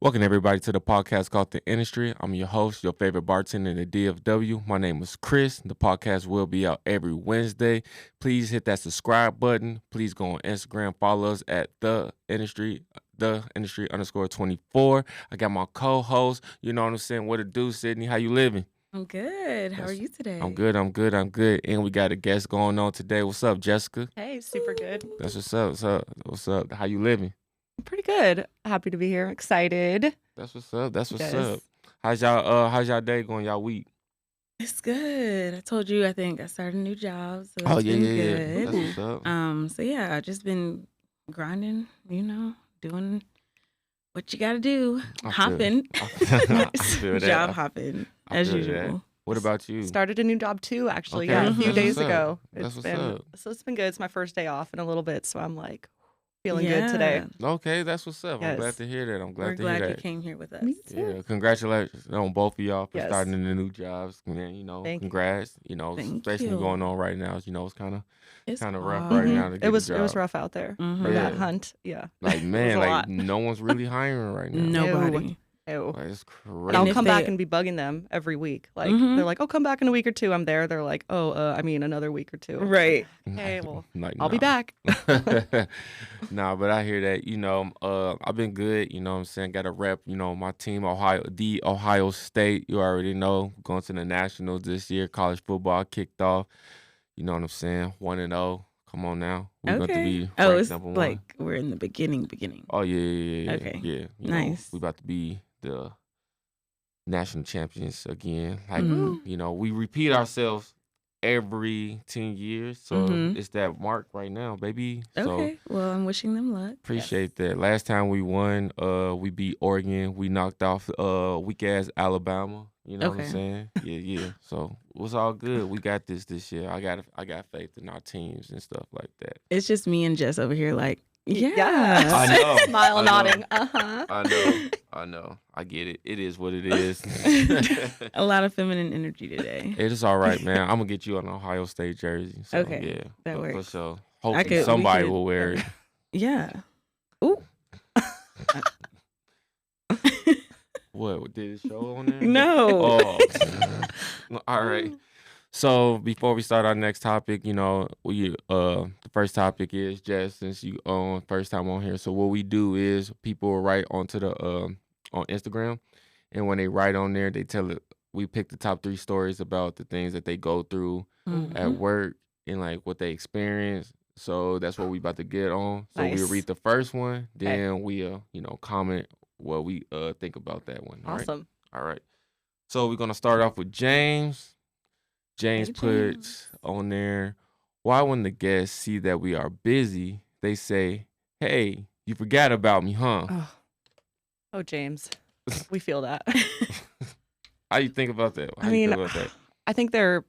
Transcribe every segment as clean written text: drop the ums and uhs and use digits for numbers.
Welcome everybody to the podcast called The Industry. I'm your host, your favorite bartender in the DFW. My name is Chris. The podcast will be out every Wednesday. Please hit that subscribe button. Please go on Instagram, follow us at the industry_24. I got my co-host. You know what I'm saying? What to do, Sydney? How you living? I'm good. How are That's- you today? I'm good. And we got a guest going on today. What's up, Jessica? Hey, super good. That's what's up. What's up? How you living? Pretty good. Happy to be here. Excited. That's what's up. Yes. Up. How's y'all day going? Y'all week? It's good. I told you I think I started a new job, so it's Oh been yeah. good. That's what's up. So yeah, I just been grinding, doing what you gotta do. Hopping. I feel that. Job hopping I as feel usual. that. What about you? Started a new job too, actually. Okay, Yeah, a that's few days what's up. ago. That's what's been up. so it's been good. It's my first day off in a little bit, so I'm like feeling good today. Okay, that's what's up. I'm Yes. glad to hear that. I'm glad We're to glad hear you that. came here with us. Me too. Yeah, congratulations on both of y'all for Yes. starting in the new jobs. Man, Thank you. congrats. Thank Especially you. going on right now. It's kind of It's rough hard. right Mhm. now to get It was a job. rough out there Mhm. for that Yeah. hunt. Yeah. Like man, a like lot. no one's really hiring right now. Nobody. Ew. Like, it's crazy. And I'll if come they- back and be bugging them every week. Like Mhm. they're like, "Oh, come back in a week or two." I'm there. They're like, "Oh, another week or two." Right. Okay, well, Like, I'll be nah. back. Nah, but I hear that, I've been good, you know what I'm saying? Got to rep, my team, Ohio State. You already know, going to the Nationals this year. College football kicked off. You know what I'm saying? 1-0. Come on now. We're going to Okay. be Oh, ranked it's number one. like we're in the beginning. Oh, yeah. Okay. Yeah. Nice. We about to be the national champions again. Like, Mm. we repeat ourselves every 10 years. So Mhm. it's that mark right now, baby. So Okay. Well, I'm wishing them luck. appreciate that. Last time we won, we beat Oregon. We knocked off weak ass Alabama. You know what I'm Okay. saying? Yeah. So it was all good. We got this year. I got faith in our teams and stuff like that. It's just me and Jess over here, like, Yes. yeah. I know. Smile I know. nodding. Uh-huh. I know. I get it. It is what it is. A lot of feminine energy today. It is all right, man. I'm gonna get you an Ohio State jersey. So, Okay, yeah, that for works. sure. we Hopefully somebody could- will wear it. Yeah. Ooh. What did it show on there? No. Oh, all right. So before we start our next topic, the first topic is Jess, since you first time on here. So what we do is people will write onto the on Instagram, and when they write on there, they tell it. We pick the top 3 stories about the things that they go through at Mhm. work and like what they experience. So that's what we about to get on. So we'll Nice. read the first one, Okay. then we'll comment what we think about that one. All right? Awesome. All right. So we're gonna start off with James. James Hey, puts James. on there, why when the guests see that we are busy, they say, "Hey, you forgot about me, huh?" Oh, James. We feel that. How you think about that? How I you mean, feel about that? I think they're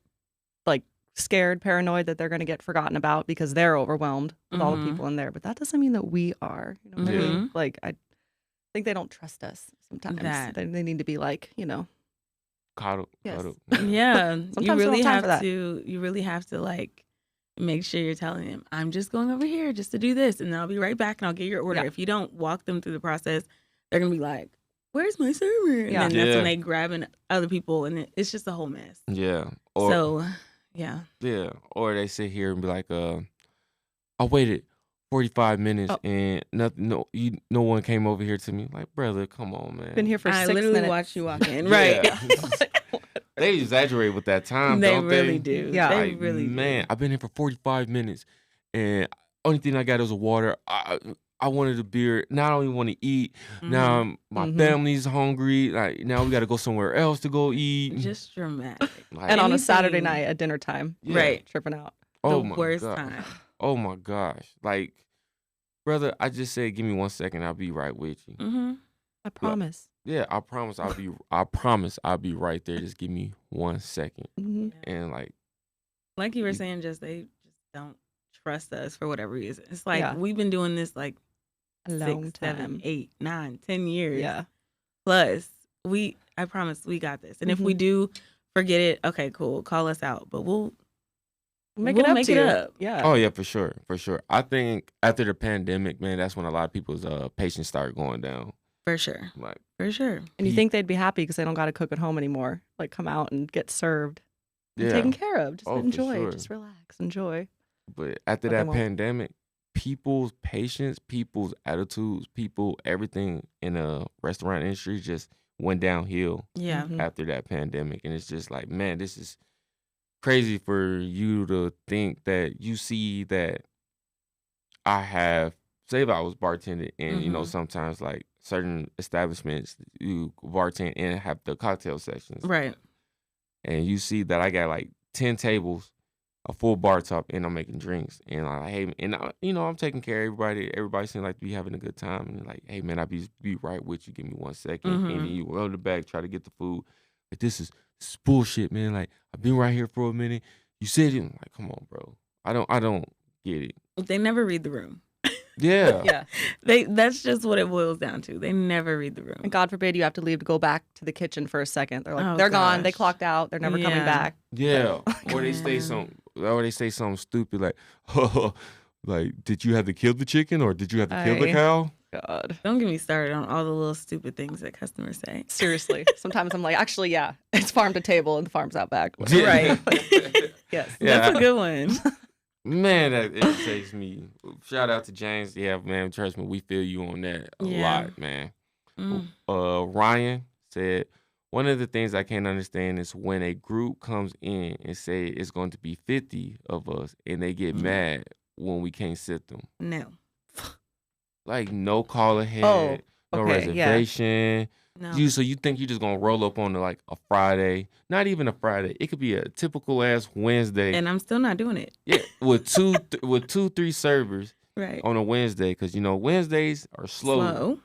like scared, paranoid that they're going to get forgotten about because they're overwhelmed with all the Mhm. people in there. But that doesn't mean that we are. You know what I Yeah. mean? Like, I think they don't trust us sometimes. That. They need to be like, Coddle. Yes. Coddle. Yeah. You Sometimes we don't really have time have for that. to. You really have to like make sure you're telling them, "I'm just going over here just to do this, and then I'll be right back, and I'll get your order." Yeah. If you don't walk them through the process, they're gonna be like, "Where's my server?" And Yeah. then that's Yeah. when they grabbing other people, and it's just a whole mess. Yeah. Or So, yeah. yeah. Or they sit here and be like, I waited 45 minutes Oh. and no one came over here to me. Like, brother, come on, man. been here for I 6 literally minutes. watched you walk in, Yeah. right? They exaggerate with that time, They don't really they? do. Yeah. They Like, really man, do. I've been here for 45 minutes and only thing I got is a water. I wanted a beer. Now I don't even want to eat. Now my Mhm. family's hungry. Like now we got to go somewhere else to go eat. Just dramatic. Like, And on a Saturday Anything- night at dinner time. Yeah. Right. Tripping out. oh the my worst God. time. Oh my gosh. Like, brother, I just said, give me 1 second. I'll be right with you. Mm-hmm. I promise. Yeah, I promise I'll be right there. Just give me 1 second. Mhm. And like, Like you were You- saying, just they just don't trust us for whatever reason. It's like Yeah. we've been doing this like A long 6, time. 7, 8, 9, 10 years. Yeah. Plus, I promise we got this. And if we do forget it, okay, cool. Call us out. But we'll Make We'll it up make to it you. up. Yeah. oh yeah, for sure. I think after the pandemic, man, that's when a lot of people's patience started going down. For sure. Like, For sure. And you Pe- think they'd be happy because they don't got to cook at home anymore. Like come out and get served and yeah, taken care of. Just oh, for enjoy. sure. Just relax. Enjoy. But after But they that won't. pandemic, people's patience, people's attitudes, everything in a restaurant industry just went downhill Yeah. Mhm. after that pandemic. And it's just like, man, this is crazy for you to think that you see that I have, say if I was bartending and, Mhm. sometimes like certain establishments, you bartend and have the cocktail sections. Right. And you see that I got like 10 tables, a full bar top, and I'm making drinks. And I'm like, hey, and I'm taking care of everybody. Everybody seems like to be having a good time. And like, hey, man, I'll be right with you. Give me 1 second. And then Mhm. you go to the back, try to get the food. But this is bullshit, man. Like, I've been right here for a minute. You said it. I'm like, come on, bro. I don't get it. They never read the room. Yeah. Yeah. That's just what it boils down to. They never read the room. And God forbid you have to leave to go back to the kitchen for a second. They're like, Oh, they're gone. They gosh. clocked out. They're never coming Yeah. back. Yeah. Or they Man. say something stupid like, like, did you have to kill the chicken or did you have to kill the Aye. cow? God. Don't get me started on all the little stupid things that customers say. Seriously. Sometimes I'm like, actually, yeah, it's farm to table and the farm's out back. Right. Yes. Yeah. That's a good one. Man, that irritates me. Shout out to James. Yeah, man, trust me, we feel you on that a Yeah. lot, man. Mm. Ryan said, one of the things I can't understand is when a group comes in and say it's going to be 50 of us and they get mad when we can't sit them. No. Like, no call ahead, no okay, yeah. reservation. No. So you think you're just going to roll up on like a Friday, not even a Friday. It could be a typical ass Wednesday. And I'm still not doing it. Yeah, with 3 servers Right. on a Wednesday, because Wednesdays are slow.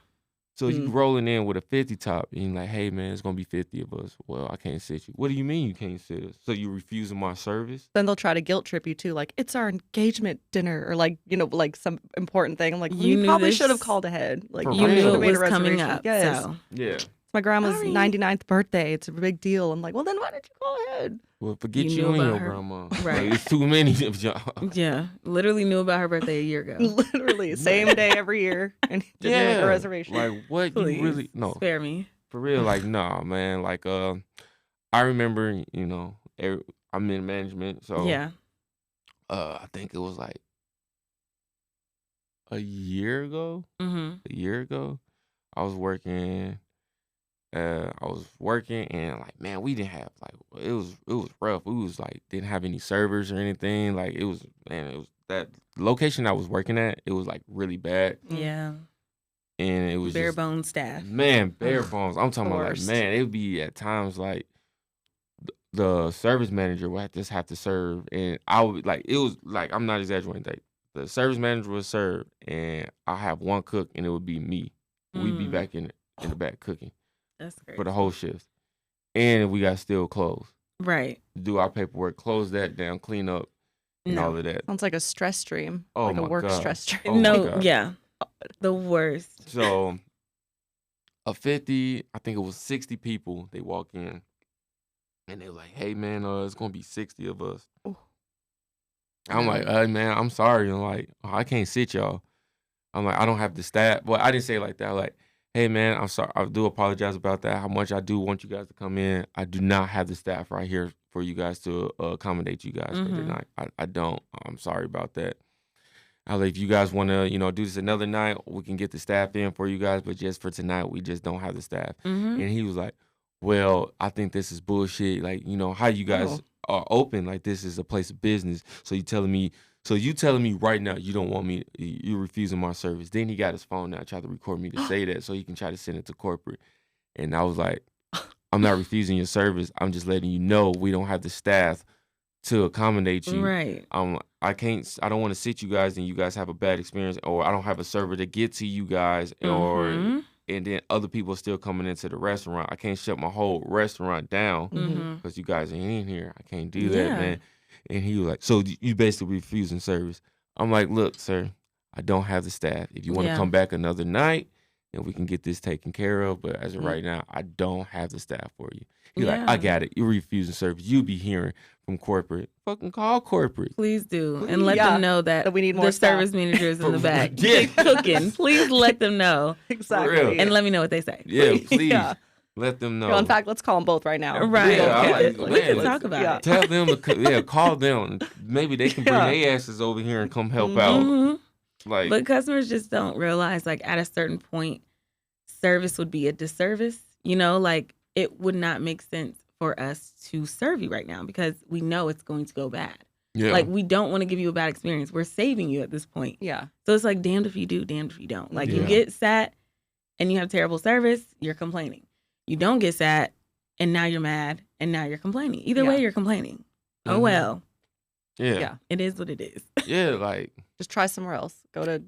So you rolling in with a 50 top, and you're like, hey man, it's gonna be 50 of us. Well, I can't sit you. What do you mean you can't sit us? So you refusing my service? Then they'll try to guilt trip you too, like it's our engagement dinner or like like some important thing. I'm like, You you knew probably this- should have called ahead. Like For You real. knew should've it made a was coming reservation. up. Yes. So Yeah. It's my grandma's Sorry. 99th birthday. It's a big deal. I'm like, well then why did you call ahead? Well, forget You you, knew and about your her. grandma. Right. Like, it's too many of y'all. yeah, literally knew about her birthday a year ago. Literally, same day every year, and didn't make a reservation. Like what Please, you really no spare me. for real? Like nah, man. Like I remember I'm in management, so Yeah. I think it was like a year ago. Mm-hmm. A year ago, I was working. And like, man, we didn't have like it was rough. We was like didn't have any servers or anything. Like it was that location I was working at. It was like really bad, Yeah. and it was Bare just, bones staff. man, bare bones. I'm talking The about like, worst. man, it would be at times like the service manager would just have to serve, and I would like it was like I'm not exaggerating. Like the service manager would serve, and I have one cook, and it would be me. We'd be Mm. back in the back cooking That's great. for the whole shift, and we got still closed. Right. Do our paperwork, close that down, clean up, and all No. of that. Sounds like a stress stream, Oh like a my work God. stress stream. Oh my no. God. Yeah. The worst. So a 50, I think it was 60 people. They walk in, and they were like, "Hey man, it's gonna be 60 of us." Ooh. I'm like, man, I'm sorry. I'm like, I can't sit y'all. I'm like, I don't have the staff. Well, I didn't say it like that. Like, hey man, I'm sorry. I do apologize about that. How much I do want you guys to come in. I do not have the staff right here for you guys to accommodate you guys for the Mhm. night. I don't. I'm sorry about that. I like, if you guys want to, do this another night, we can get the staff in for you guys. But just for tonight, we just don't have the staff. Mm-hmm. And he was like, well, I think this is bullshit. Like, how you guys are open. Like, this is a place of business. So you telling me right now you don't want me, you're refusing my service. Then he got his phone out, tried to record me to say that so he can try to send it to corporate. And I was like, I'm not refusing your service. I'm just letting you know we don't have the staff to accommodate you. Right. I don't want to sit you guys and you guys have a bad experience, or I don't have a server to get to you guys, Mhm. and then other people still coming into the restaurant. I can't shut my whole restaurant down Mhm. because you guys ain't in here. I can't do that, Yeah. man. And he was like, so you basically refusing service. I'm like, look, sir, I don't have the staff. If you want to Yeah. come back another night, and we can get this taken care of. But as of Mhm. right now, I don't have the staff for you. He's like, Yeah. I got it. You're refusing service. You be hearing from corporate. Fucking call corporate. Please do. Please. And let Yeah, them know that that we need more the staff. service manager is in the For- back. Yeah. Cooking. Please let them know. Exactly. And let me know what they say. Yeah, please. Yeah. Let them know. Yo, in fact, let's call them both right now. Right. Yeah, I Okay. like- We can man, talk about yeah. it. Tell them to call them. Maybe they can bring Yeah. their asses over here and come help out. Mhm. Like, But customers just don't realize, like, at a certain point, service would be a disservice. You know, like, it would not make sense for us to serve you right now because we know it's going to go bad. yeah, Like, we don't want to give you a bad experience. We're saving you at this point. Yeah. So it's like, damned if you do, damned if you don't. Like, you Yeah. get sat and you have terrible service, you're complaining. You don't get sat and now you're mad and now you're complaining. Either way, Yeah. you're complaining. Oh, Mhm. well, yeah, Yeah. it is what it is. yeah. Like, Just try somewhere else. Go to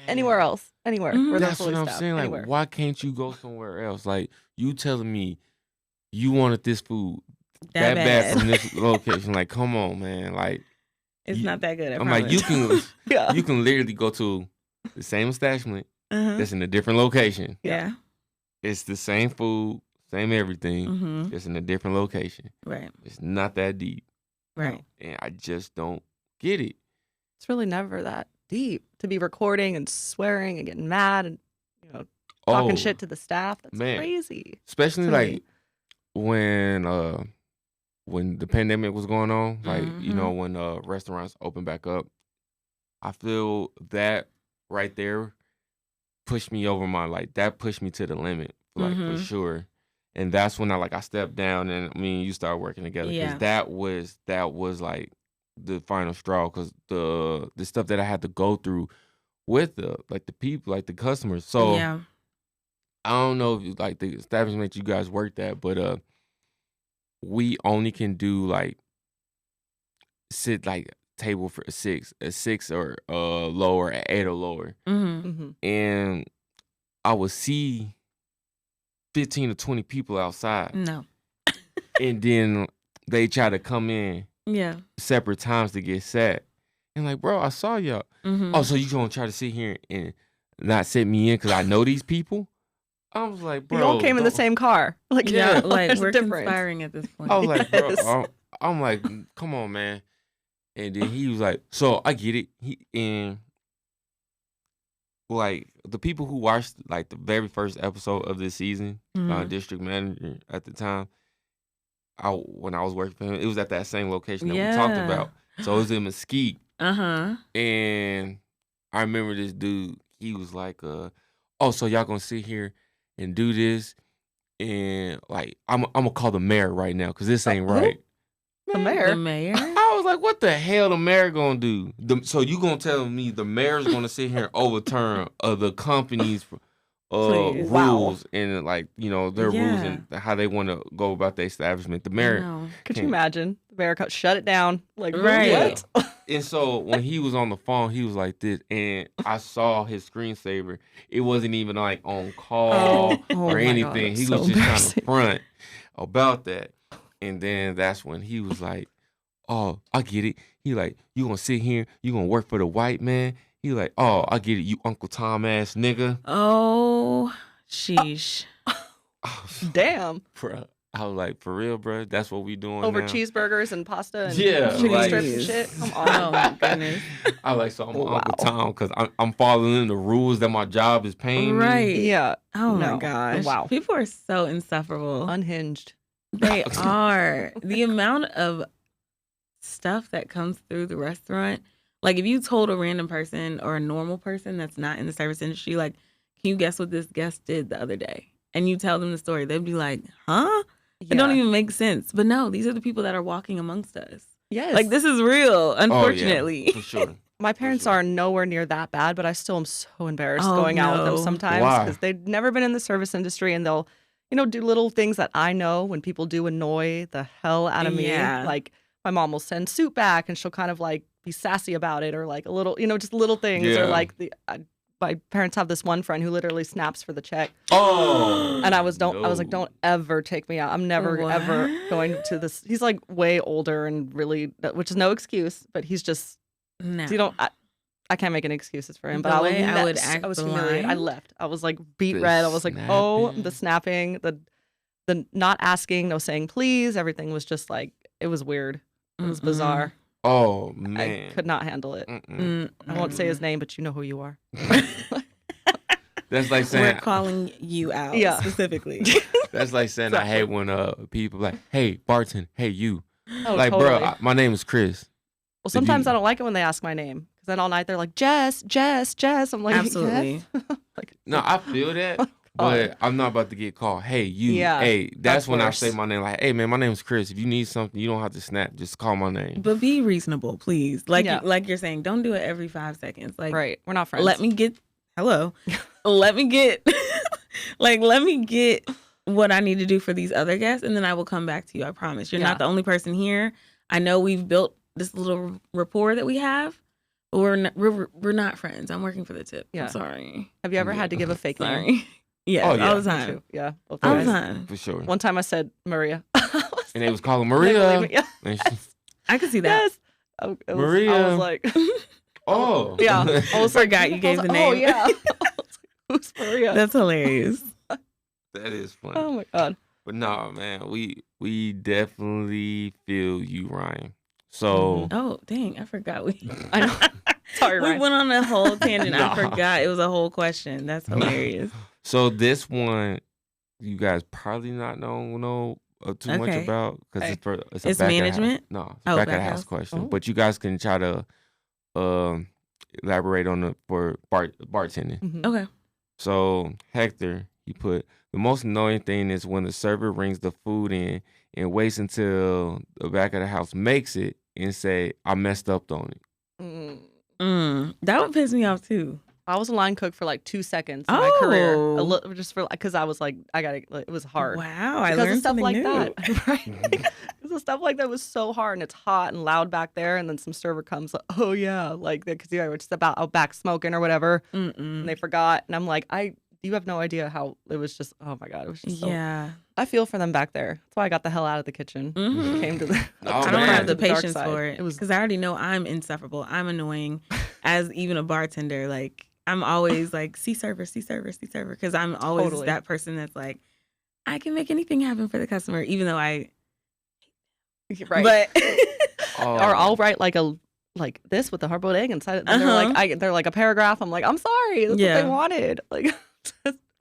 anywhere else. Anywhere. Mhm. Where they're That's fully what I'm staffed. saying. Like, Anywhere. why can't you go somewhere else? Like, you telling me you wanted this food that bad from this location. Like, come on, man. Like, It's you- not that good. I I'm like, you promise. can Yeah. you can literally go to the same establishment Uh-huh. that's in a different location. Yeah. It's the same food, same everything. Mm-hmm. It's in a different location. Right. It's not that deep, Right. and I just don't get it. It's really never that deep to be recording and swearing and getting mad and talking Oh, shit to the staff. That's man. crazy. especially Silly. like when the pandemic was going on, like you know when restaurants open back up, I feel that right there pushed me over my that pushed me to the limit, like for Mhm. sure. And that's when I stepped down and me and you started working together because Yeah. that was like the final straw because the stuff that I had to go through with the people, like the customers. So yeah. I don't know if like the establishment you guys worked at, but we only can do sit table for a six or lower, at 8 or lower. Mm-hmm. Hmm. And I would see 15 to 20 people outside. No. And then they try to come in Yeah. separate times to get sat. And like, bro, I saw y'all. Mm-hmm. Oh, so you gonna try to sit here and not sit me in because I know these people? I was like, bro. We all came in the don't- same car. Like, Yeah. Like, there's a we're difference. conspiring at this point. I was like, bro, Yes. I'm like, come on, man. And then he was like, so I get it. And like the people who watched like the very first episode of this season, Mhm. district manager at the time, when I was working for him, it was at that same location that we Yeah. talked about. So it was in Mesquite. Uh-huh. And I remember this dude, he was like, oh, so y'all gonna sit here and do this? And like, I'm gonna call the mayor right now because this ain't Who? right. The Man, mayor? The mayor? I was like, what the hell the mayor gonna do? So you gonna tell me the mayor's gonna sit here and overturn the company's Please. Wow. rules and like, their rules Yeah. and how they want to go about their establishment? The mayor. No. Could you Can't- imagine? The mayor shut it down. Like, Right. what? And so when he was on the phone, he was like this, and I saw his screensaver. It wasn't even like on call Oh or my God, anything. that's He so was just trying embarrassing. to front about that. And then that's when he was like, oh, I get it. He like, you gonna sit here, you gonna work for the white man? He like, oh, I get it, you Uncle Tom ass nigga. Oh, sheesh. I was, Damn. bruh, I was like, for real, bro? That's what we doing Over now? cheeseburgers and pasta and Yeah, chicken like- strips and shit. Come Oh, on. my goodness. I like, so I'm Wow. Uncle Tom because I'm following the rules that my job is paying me. Right. Yeah. Oh, No. my gosh. Wow. People are so insufferable. Unhinged. They are. The amount of stuff that comes through the restaurant. Like, if you told a random person or a normal person that's not in the service industry, like, can you guess what this guest did the other day? And you tell them the story, they'd be like, huh? It don't even make sense. But no, these are the people that are walking amongst us. Yes. Like, this is real, Oh, yeah, unfortunately. for sure. My parents sure. are nowhere near that bad, but I still am so embarrassed Oh, going out with them no. sometimes Why? because they've never been in the service industry and they'll, do little things that I know when people do annoy the hell out of me. Yeah. Like my mom will send soup back and she'll kind of like be sassy about it or like a little, just little things Yeah. or like my parents have this one friend who literally snaps for the check. Oh. And I was like, no. don't ever take me out. I'm never ever What? going to this. He's like way older and really, which is no excuse, but he's just, No. you don't. I can't make any excuses for him, but The I way I would left. act I was the humiliated. I line. left. I was like beat The red. I was like, oh, snapping. the snapping, the not asking, no saying please. Everything was just like, it was weird. It was bizarre. Oh I man. could not handle it. I won't say his name, but you know who you are. That's like We're saying calling you out Yeah. specifically. that's like saying I hate when people like, hey, bartend, hey you. Oh, Like, totally. bro, my name is Chris. Well, sometimes you- I don't like it when they ask my name because then all night they're like, Jess, Jess, Jess. I'm like, Absolutely. yes. Like, No, I feel that, but I'm not about to get called. Hey, you. Yeah, Hey, that's that's when I worse. say my name. Like, hey, man, my name is Chris. If you need something, you don't have to snap. Just call my name. But be reasonable, please. Like Yeah. like you're saying, don't do it every 5 seconds. Like right. We're not friends. let me get let me get let me get what I need to do for these other guests, and then I will come back to you. I promise. You're Yeah. not the only person here. I know we've built this little rapport that we have, but we're not friends. I'm working for the tip. Yeah. I'm sorry. Have you ever had to give a fake name? Sorry. Yeah, Oh, yeah. all the Me time. too. Yeah. Both All of the us. time. For sure. One time I said Maria. And they was calling They believe Maria. me. Yeah. And she- I could see that. Yes. I was Maria. like, oh. yeah. I was like, Forgot you gave the Oh name. yeah. I was like, who's Maria? That's hilarious. That is funny. Oh my god. But no, man, we definitely feel you, Ryan. So Oh, dang. I forgot I know. Sorry, we Ryan. went on a whole tangent. Nah. I forgot it was a whole question. That's hilarious. so this one, you guys probably not know too much Okay. about because Okay. it's a It's back of the management? house. No, it's Oh, a back of back the house house. question. Oh. But you guys can try to elaborate on it for bartending. Mhm. Okay. So Hector, he put the most annoying thing is when the server brings the food in and waits until the back of the house makes it and say, I messed up on it. That would piss me off too. I was a line cook for like 2 seconds in my career, Oh. just for because I was like, it was hard. Wow, I Because of learned stuff something like new. that, right? Because of stuff like that was so hard, and it's hot and loud back there, and then some server comes, like, oh yeah, like because you were just about out back smoking or whatever, and they forgot, and I'm like, you have no idea how it was just, oh my god, it was just so. Yeah. I feel for them back there. That's why I got the hell out of the kitchen. Mhm. Came to the. Oh, I man. don't have the dark patience side. for it It was because I already know I'm insufferable. I'm annoying as even a bartender. Like I'm always like, see server, because I'm always Totally. that person that's like, I can make anything happen for the customer, even though I. right. But Oh. Or I'll write like this with the hard boiled egg inside it. And they're like a paragraph. I'm like, I'm sorry, that's what Yeah. they wanted. Like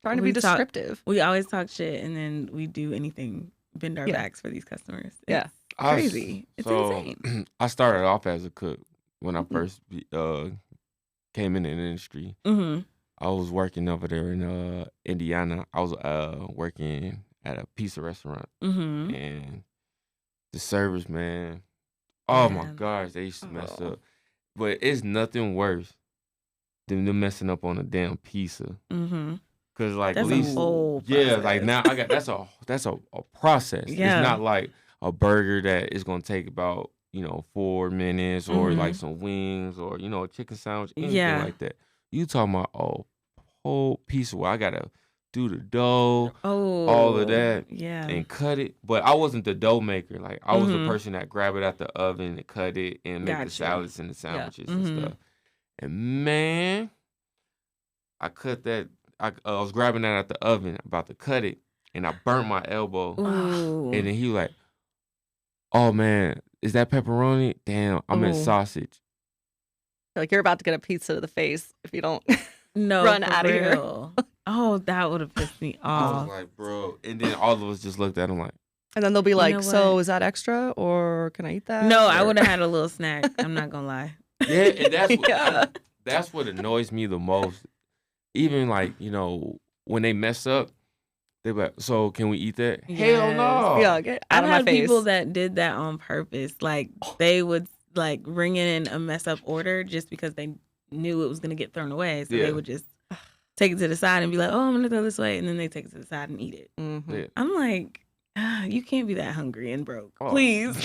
trying to be We talk- descriptive. we always talk shit, and then we do anything, bend our Yeah. backs for these customers. Yeah. It's crazy. It's insane. I started off as a cook when I first came in the industry. Mm-hmm. I was working over there in Indiana. I was working at a pizza restaurant, Mm-hmm. and the servers, man, oh my Man. gosh, they used to mess Oh. up. But it's nothing worse than them messing up on a damn pizza. Mm-hmm. Cause like That's at a least whole yeah, like process. now I got that's a process. Yeah. It's not like a burger that is gonna take about 4 minutes or Mhm. like some wings or a chicken sandwich, anything Yeah. like that. You talking about a whole piece where I gotta do the dough Oh, all of that Yeah. and cut it. But I wasn't the dough maker. Like I was the Mhm. person that grab it out the oven and cut it and make the Gotcha. salads and the sandwiches and Mhm. stuff. And man, I cut that. I was grabbing that out the oven, about to cut it, and I burnt my elbow. Ooh. And then he was like, "Oh man, is that pepperoni? Damn, I meant Ooh. sausage." Like you're about to get a pizza to the face if you don't. No, run for outta here. real. Oh, that would have pissed me I was off. like, "Bro," and then all of us just looked at him like, And then they'll be like, know so what? is that extra or can I eat that? No, I Or- would have had a little snack. I'm not gonna lie. "Yeah," and that's what, Yeah. that's what annoys me the most. Even like when they mess up, they be like, "So can we eat that?" Hell Yes. no. Yeah, get out I've of my had face. people that did that on purpose. Like they would like ring in a mess up order just because they knew it was gonna get thrown away. So Yeah. they would just take it to the side and be like, "Oh, I'm gonna throw this away," and then they take it to the side and eat it. Mhm. Yeah. I'm like, you can't be that hungry and broke. Oh. Please.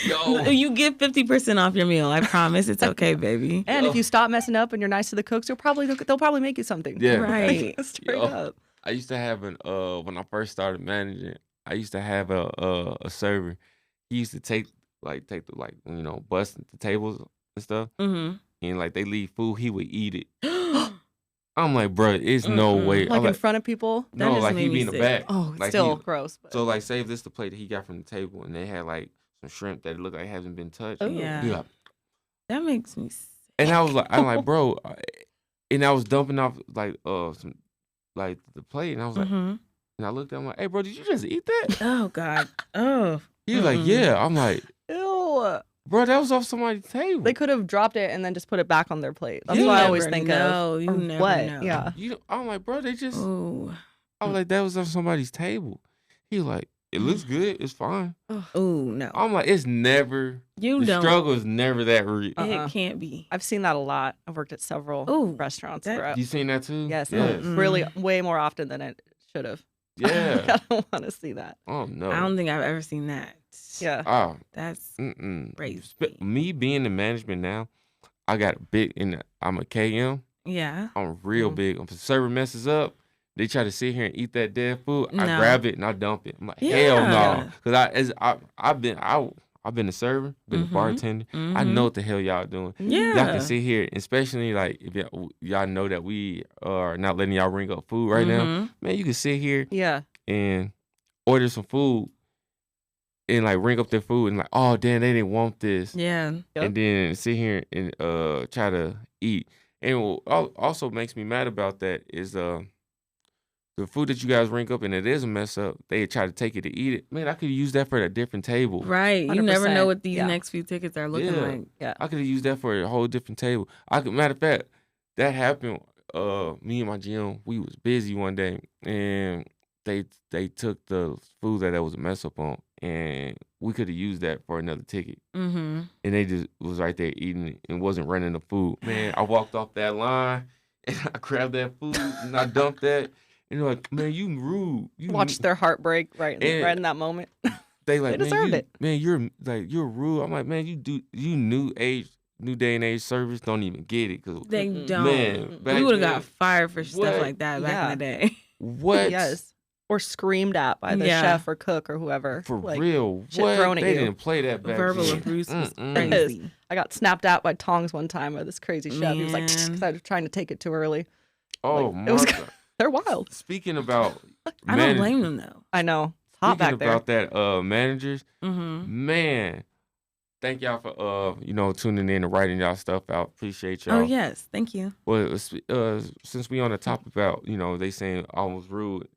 Yo. You get 50% off your meal. I promise. It's okay, baby. And if you stop messing up and you're nice to the cooks, they'll probably make you something. Yeah. Right. Straight Yo. up. I used to have when I first started managing, I used to have a server. He used to take the bust the tables and stuff. Mm-hmm. and like they leave food, he would eat it. I'm like, bro, it's no way. Like I'm in front of people. That no, just like made he me be in the sick. back. Oh, like still he, gross. But... So like, say if this the plate that he got from the table, and they had like some shrimp that looked like hasn't been touched. Ooh. Yeah. He like, That makes me sick. and I'm like, bro, and I was dumping off like some like the plate, and I was like, and I looked at him like, hey, bro, did you just eat that? Oh God. Oh. He was like, yeah. I'm like, Ew. bro, that was off somebody's table. They could have dropped it and then just put it back on their plate. That's You what I always never think know. of. You Or never what? know. Yeah. I'm like, bro, they just. Oh. I was like, that was off somebody's table. He was like, it looks good. It's fine. Oh no. I'm like, it's never. You the don't. struggle is never that real. It can't be. I've seen that a lot. I've worked at several restaurants. that- You seen that too? Yes. Yes. Really, way more often than it should have. Yeah. I don't want to see that. Oh no. I don't think I've ever seen that. Yeah. Oh. That's crazy. Me being in management now, I got a big I'm a KM. Yeah. I'm real big. If the server messes up, they try to sit here and eat that dead food. I No. grab it and I dump it. I'm like, hell Yeah. no, because I've been a server, been a bartender. I know what the hell y'all doing. Yeah. Y'all can sit here, especially like if y'all know that we are not letting y'all ring up food right now. Man, you can sit here Yeah. and order some food and like ring up their food and like, oh damn, they didn't want this. Yeah. Yep. And then sit here and try to eat. And what also makes me mad about that is the food that you guys ring up and it is a mess up, they try to take it to eat it. Man, I could use that for a different table. Right. You never know 100%. what these Yeah. next few tickets are looking Yeah. like. Yeah. I could have used that for a whole different table. Matter of fact, that happened. Me and my GM, we was busy one day, and they took the food that was a mess up on, and we could have used that for another ticket. Mm-hmm. And they just was right there eating it and wasn't running the food. Man, I walked off that line and I grabbed that food and I dumped that. And they're like, man, you rude. You Watch their heart break right in that moment. They like, They deserved it. Man, you're rude. I'm like, man, you new day and age service don't even get it. Cause They don't. man, back We would have then, got fired for stuff what? like that back in the day. what? Yes. Or screamed at by the Yeah. chef or cook or whoever. For Like, real. shit What? thrown at They you. didn't play that back Verbal then. abuse was Mm-mm. crazy. I got snapped at by tongs one time by this crazy chef. He was like, Man. because I was trying to take it too early. Oh, Like, my it was- God. They're wild. Speaking about I don't blame them though. I know. It's hot Speaking back there. about that, managers, Mm-hmm. man, thank y'all for tuning in and writing y'all stuff out. Appreciate y'all. Oh yes, thank you. Well, since we on the topic about they saying I was rude,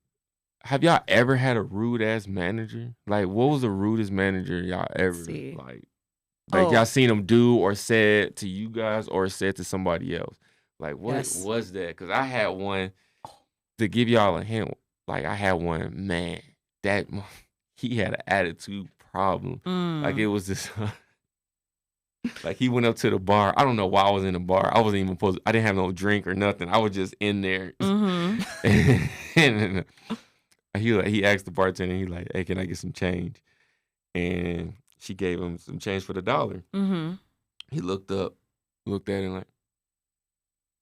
have y'all ever had a rude ass manager? Like, what was the rudest manager y'all ever see. like Oh. y'all seen them do or said to you guys or said to somebody else? Like, what Yes. was that? Because I had one. To give y'all a hint, like I had one, man, that he had an attitude problem. Like it was this, like he went up to the bar. I don't know why I was in the bar. I wasn't even I didn't have no drink or nothing. I was just in there. Mm-hmm. And he asked the bartender, he like, hey, can I get some change? And she gave him some change for the $1. Mm-hmm. He looked at it and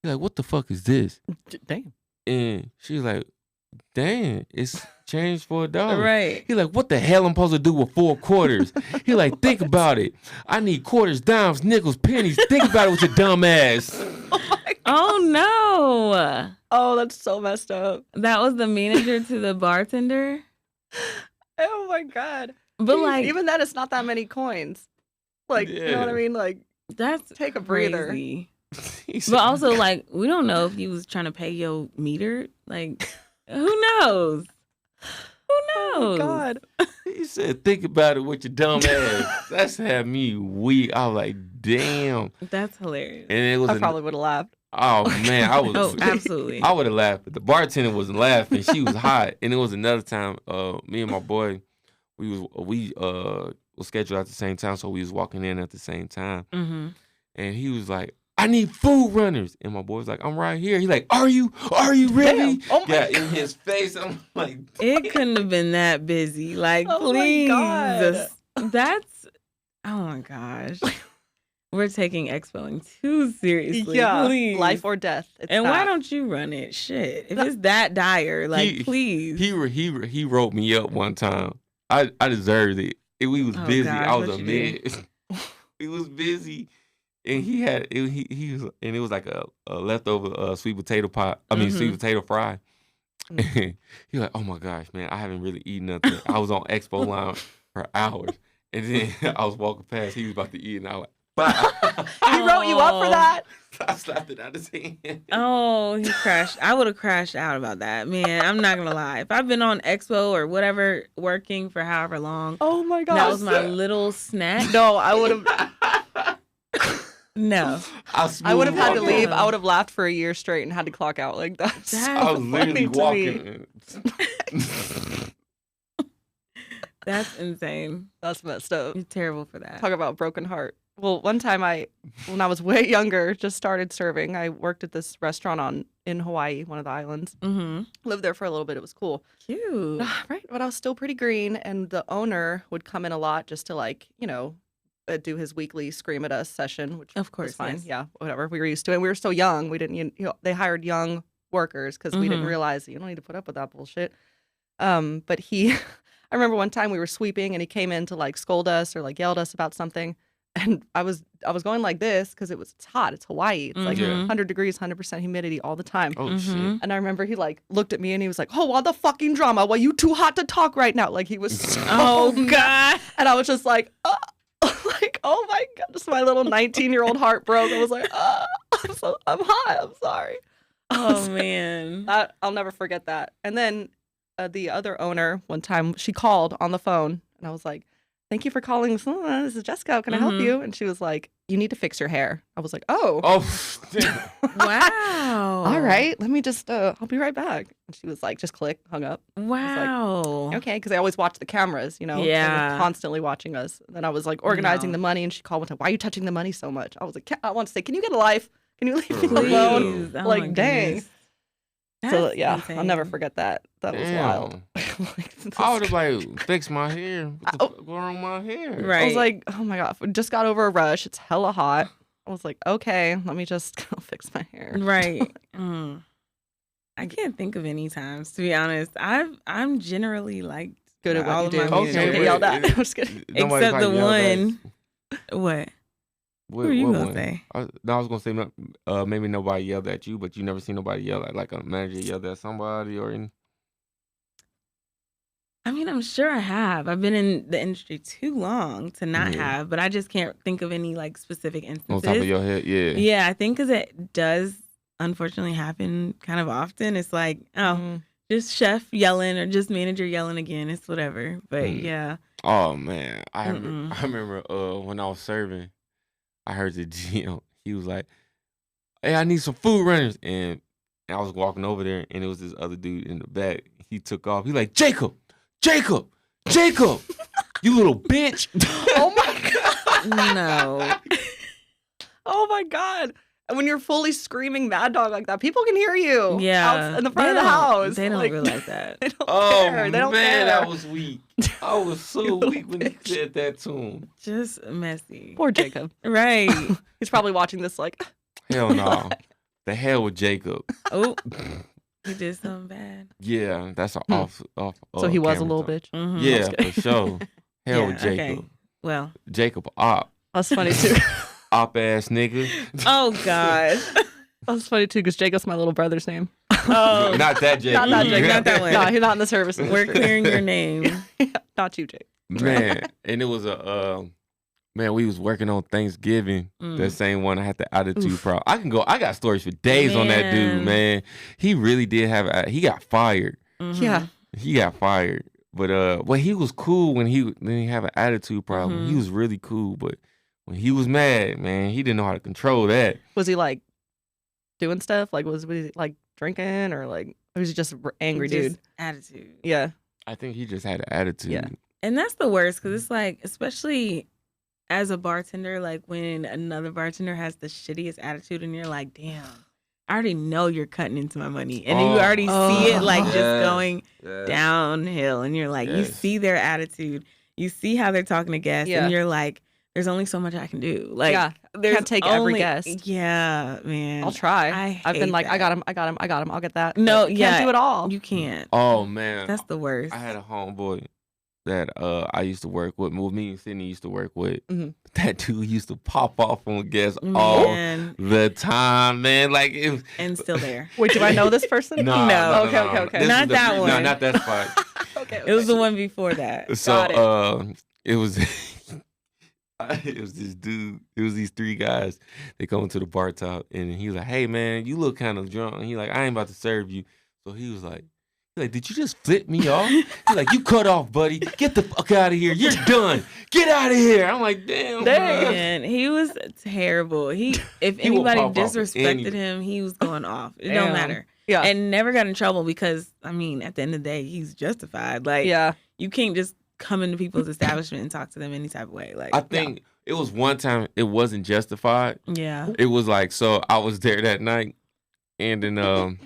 he's like, what the fuck is this? Damn. And she was like, dang, it's changed for $1. Right. He like, what the hell I'm supposed to do with 4 quarters? He like, think about it. I need quarters, dimes, nickels, pennies. Think about it with your dumb ass. Oh no. Oh, that's so messed up. That was the manager to the bartender. Oh my God. But like even then, it's not that many coins. Like, you know what I Yeah. mean? Like, that's take a breather. crazy. He said, But also like we don't know if he was trying to pay your meter. Like who knows? Who oh knows? my God. he said, think about it with your dumb ass. That's had me weak. I was like, damn. That's hilarious. And it was I probably would have laughed. oh man, I was Oh, absolutely. I would have laughed, but the bartender wasn't laughing. She was hot. And it was another time, me and my boy, we was scheduled at the same time, so we was walking in at the same time. Mm-hmm. And he was like, I need food runners. And my boy was like, I'm right here. He's like, Are you really? Damn. Oh my yeah, God. in his face. I'm like, It couldn't have been that busy. Like, Oh my please. God. That's oh my gosh. We're taking expoing too seriously. Yeah. Please. Life or death. It's and why that. don't you run it? Shit. If it's that dire, like please. he wrote me up one time. I deserved it. We was Oh, busy. gosh, I was what a you mid. We was busy. and he had he was, and it was like a leftover sweet potato pot. I mean sweet Mhm. potato fry. Mm. He was like, "Oh my gosh, man, I haven't really eaten nothing. I was on Expo line for hours, and then I was walking past. He was about to eat, and I was like, "Bah." He wrote you up for Oh. that. I slapped it out of his hand. Oh, he crashed. I would have crashed out about that, man. I'm not gonna lie. If I've been on Expo or whatever, working for however long, Oh my that gosh. was my little snack. No, I would have. No, I would have had to walking. leave. I would have laughed for a year straight and had to clock out. Like that's That's I was literally funny to me. walking. that's insane. That's messed up. You're terrible for that. Talk about broken heart. Well, one time when I was way younger, just started serving. I worked at this restaurant in Hawaii, one of the islands. Mm-hmm. Lived there for a little bit. It was cool. Cute. Right, but I was still pretty green, and the owner would come in a lot just to do his weekly scream at us session, which Of was course, fine. yes. Yeah, whatever. We were used to it. And we were so young. We didn't. They hired young workers because we didn't Mhm. realize that you don't need to put up with that bullshit. But he, I remember one time we were sweeping, and he came in to like scold us or like yelled at us about something, and I was going like this because it's hot. It's Hawaii. It's like Yeah. 100 degrees, 100% humidity all the time. Oh Mhm. shit! And I remember he like looked at me and he was like, "Oh, all the fucking drama. Well, you too hot to talk right now." Like he was so Oh mad. God. And I was just like, like, oh my God, just my little 19-year-old heart broke. I was like, I'm hot. I'm sorry. Oh man. I'll never forget that. And then the other owner, one time, she called on the phone and I was like, "Thank you for calling. This is Jessica. Can I help Mhm. you?" And she was like, "You need to fix your hair." I was like, "Oh, Oh, damn. Wow. all right. Let me just, I'll be right back." And she was like, just click, hung up. Wow. Okay, because I always watch the cameras, so they were Yeah. constantly watching us. And then I was like organizing No. the money, and she called one time, "Why are you touching the money so much?" I was like, I want to say, "Can you get a life? Can you leave me For real. alone?" Please. Oh Like, my dang. goodness. So That's yeah, I'll never insane. forget that. That was Damn. wild. Like, this I would have guy- like fixed my hair. What the fuck going on with my hair? Right. I was like, oh my God, just got over a rush. It's hella hot. I was like, okay, let me just go fix my hair. Right. I can't think of any times, to be honest. I'm generally like Good at all what of you my do. music. Don't Okay, get yelled at. but I'm just kidding. nobody Except probably the yelled at one. What? What, Who are you what gonna one? say? I was gonna say maybe nobody yelled at you, but you never seen nobody yell at like a manager yelled at somebody or anything. I mean, I'm sure I have. I've been in the industry too long to not Yeah. have, but I just can't think of any like specific On instances. top of your head, yeah. Yeah, I think because it does unfortunately happen kind of often. It's like, oh, Mm. just chef yelling or just manager yelling again. It's whatever. But Mm. yeah. Oh man, Mm-mm. I remember when I was serving, I heard the GM. He was like, "Hey, I need some food runners," and I was walking over there, and it was this other dude in the back. He took off. He like, Jacob, you little bitch." Oh my God. No. Oh my God. And when you're fully screaming Mad Dog like that, people can hear you. Yeah. Out in the front of They the don't- house. They don't Like, realize that. They don't Oh care. They don't man, care. that was weak. I was so You little weak when you bitch. said that to him. Just messy. Poor Jacob. Right. He's probably watching this like, Hell no. The hell with Jacob. Oh, he did something bad. Yeah, that's an Hmm. off. so he was a camera little talk. bitch. Mhm. Yeah, for sure. Hell Yeah, with Jacob. okay. Well. Jacob op. That's funny too. Op ass nigga. Oh gosh. That's funny too because Jacob's my little brother's name. Oh, Not that Jacob. Not that Jacob. Not that one. No, he's not in the service we're industry. clearing your name. Not you, Jake. Man, and it was man, we was working on Thanksgiving. Mm. That same one I had the attitude problem. I got stories for days on that dude, Man. man. He really did have he got fired. Mhm. Yeah. He got fired. But well, he was cool when he have an attitude problem. Mhm. He was really cool, but when he was mad, man, he didn't know how to control that. Was he like doing stuff? Like was he like drinking or like or was he just angry Just dude? attitude. Yeah. I think he just had an attitude. Yeah. And that's the worst because it's like, especially as a bartender, like when another bartender has the shittiest attitude and you're like, damn, I already know you're cutting into my money. And then you Oh. already see it like Yes. just going Yes. downhill. And you're like, you Yes. see their attitude. You see how they're talking to guests. Yeah. And you're like, there's only so much I can do. Like, Yeah. there's Can't take every only- guest. Yeah, man. I'll try. I I've been hate like, I that. got him. I'll get that. No, But you yeah. can't do it all. You can't. Oh man. That's the worst. I had a homeboy that I used to work with, well, me and Sydney used to work with, Mhm. that dude used to pop off on guests all Man, the time, man. Like it was, and still there. Wait, do I know this person? no, No. Okay. This Not was the- that No, one. not that spot. Okay. It was the one before that. So Got it. it was it was this dude. It was these three guys. They come to the bar top, and he was like, "Hey man, you look kind of drunk." And he like, "I ain't about to serve you." So he was like, "Did you just flip me off?" He's like, "You cut off, buddy. Get the fuck out of here. You're done. Get out of here." I'm like, "Damn, Dang. bro." Man, he was terrible. If He will anybody pop off at disrespected any- him, he was going off. It Damn. don't matter. Yeah. And never got in trouble because, I mean, at the end of the day, he's justified. Like, Yeah. you can't just come into people's establishment and talk to them any type of way. Like, I think it was one time it wasn't justified. yeah. It was like, so I was there that night, and then